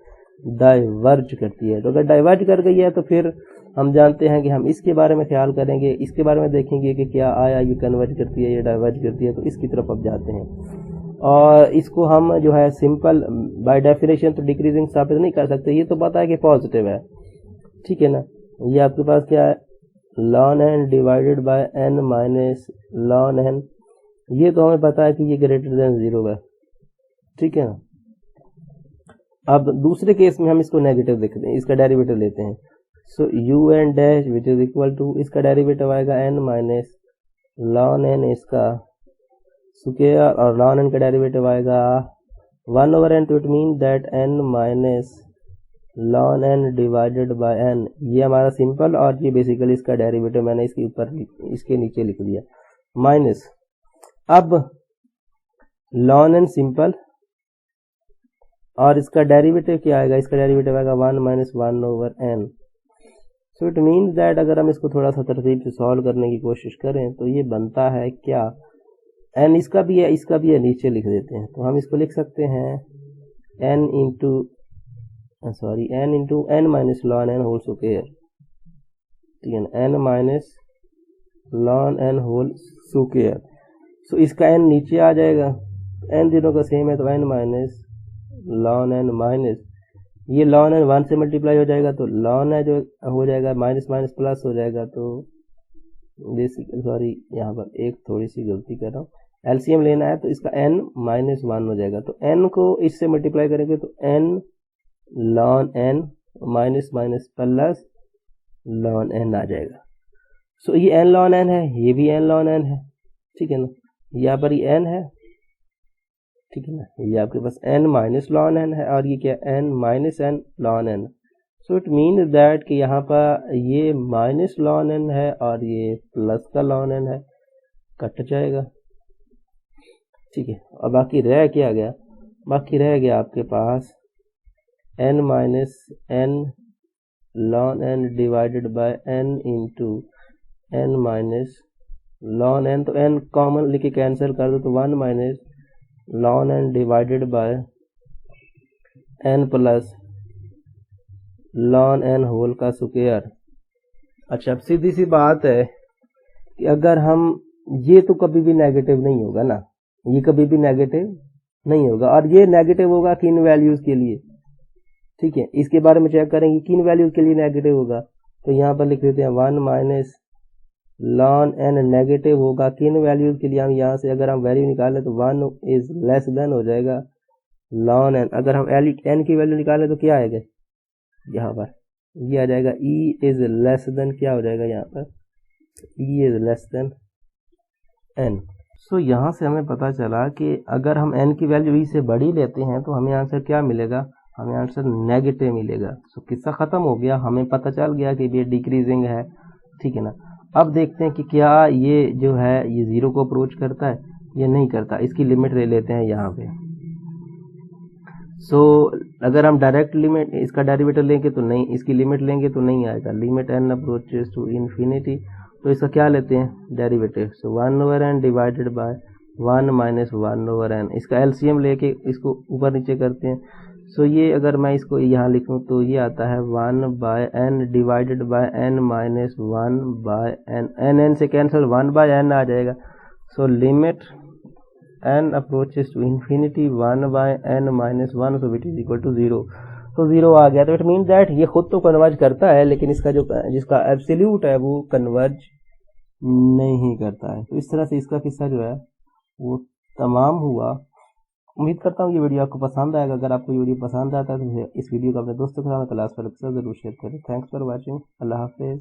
डाइवर्ज करती है। तो अगर डाइवर्ज कर गई है तो फिर हम जानते हैं कि हम इसके बारे में ख्याल करेंगे, इसके बारे में देखेंगे कि क्या आया ये कन्वर्ज करती है, ये डाइवर्ज करती है, तो इसकी तरफ अब जाते हैं। और इसको हम जो है सिंपल बाय डेफिनेशन तो डिक्रीजिंग साबित नहीं कर सकते, ये तो पता है कि पॉजिटिव है, ठीक है ना। ये आपके पास क्या है, ln n divided by n minus ln n, ये तो हमें पता है कि ये ग्रेटर देन 0 है, ठीक है ना। अब दूसरे केस में हम इसको नेगेटिव देखते हैं, इसका डेरिवेटिव लेते हैं। So u n dash which is equal to, इसका डेरिवेटिव आएगा n माइनस ln n इसका स्क्वायर, और ln n का डेरिवेटिव आएगा 1/n। तो it mean that n minus ln n divided by n, ये हमारा सिंपल, और ये बेसिकली इसका डेरिवेटिव मैंने इसके ऊपर इसके नीचे लिख दिया माइनस। अब ln n सिंपल और इसका डेरिवेटिव क्या आएगा, इसका डेरिवेटिव आएगा 1 minus 1/n। So it means that अगर हम इसको थोड़ा सा तरतीब से सॉल्व करने की कोशिश करें तो ये बनता है क्या, n इसका भी है इसका भी है, नीचे लिख देते हैं। तो हम इसको लिख सकते हैं n into n minus ln n whole square, ठीक है, n minus ln n whole square. So इसका n नीचे आ जाएगा, n दोनों का सेम है तो n minus ln n minus, ये ln n 1 से मल्टीप्लाई हो जाएगा तो ln n जो हो जाएगा माइनस माइनस प्लस हो जाएगा। तो बेसिकली सॉरी यहाँ पर एक थोड़ी सी गलती कर रहा हूँ, एलसीएम लेना है तो इसका n माइनस 1 हो जाएगा। तो n को इससे मल्टीप्लाई करेंगे तो n ln n minus minus plus ln n आ जाएगा। सो ये n ln n है, ये भी n ln n है, ठीक है ना, यहाँ पर ये n है, ठीक है ना, ये आपके पास n माइनस ln n है, और ये क्या n minus n ln n। So it mean that कि यहाँ पर ये माइनस ln n है और ये प्लस का ln n है, कट जाएगा, ठीक है। और बाकी रह क्या गया, बाकी रह गया आपके पास n minus n ln n divided by n into n minus ln n। तो n कॉमन लेके कैंसिल कर दो तो 1 minus ln n divided by n plus ln n whole का स्क्वायर। अच्छा, अब सीधी सी बात है कि अगर हम, ये तो कभी भी नेगेटिव नहीं होगा ना, ये कभी भी नेगेटिव नहीं होगा, और ये नेगेटिव होगा किन वैल्यूज के लिए, ठीक है, इसके बारे में चेक करेंगे किन वैल्यूज के लिए नेगेटिव होगा। तो यहाँ पर लिख देते हैं 1 माइनस लॉन एन नेगेटिव होगा किन वैल्यूज के लिए, हम यहाँ से अगर हम वैल्यू निकालें तो 1 इज लेस देन हो जाएगा लॉन एन। अगर हम एन की वैल्यू निकालें तो क्या आएगा यहाँ पर, ये आ जाएगा ई इज लेस देन, क्या हो जाएगा यहाँ पर, e is less than n. So यहाँ से हमें पता चला कि अगर हम एन की वैल्यू ई से बड़ी लेते हैं तो हमें आंसर क्या मिलेगा, हमें आंसर नेगेटिव मिलेगा। सो किस्सा खत्म हो गया, हमें पता चल गया कि ये डिक्रीजिंग है, ठीक है ना। अब देखते हैं कि क्या ये जो है ये जीरो को अप्रोच करता है या नहीं करता, इसकी लिमिट ले लेते हैं यहाँ पे। सो अगर हम डायरेक्ट लिमिट इसका डेरिवेटिव लेंगे तो नहीं, इसकी लिमिट लेंगे तो नहीं आएगा, limit n approaches to infinity, तो इसका क्या लेते हैं derivative. So 1/n divided by 1 minus 1/n, इसका एलसीएम लेके इसको ऊपर नीचे करते हैं। सो ये अगर मैं इसको यहाँ लिखूँ तो ये आता है 1/n divided by n minus 1/n, n से कैंसिल 1/n आ जाएगा। So limit n approaches to infinity 1/n minus 1, so it is equal to 0। तो 0 आ गया, तो इट मीन दैट ये खुद तो कन्वर्ज करता है लेकिन इसका जो जिसका एब्सोल्यूट है वो कन्वर्ज नहीं करता है। तो इस तरह से इसका किस्सा जो है वो तमाम हुआ। उम्मीद करता हूँ ये वीडियो आपको पसंद आएगा। अगर आपको ये वीडियो पसंद आता है तो इस वीडियो को अपने दोस्तों के साथ क्लास पर अक्सर जरूर शेयर करें। Thanks for watching. अल्लाह हाफिज़।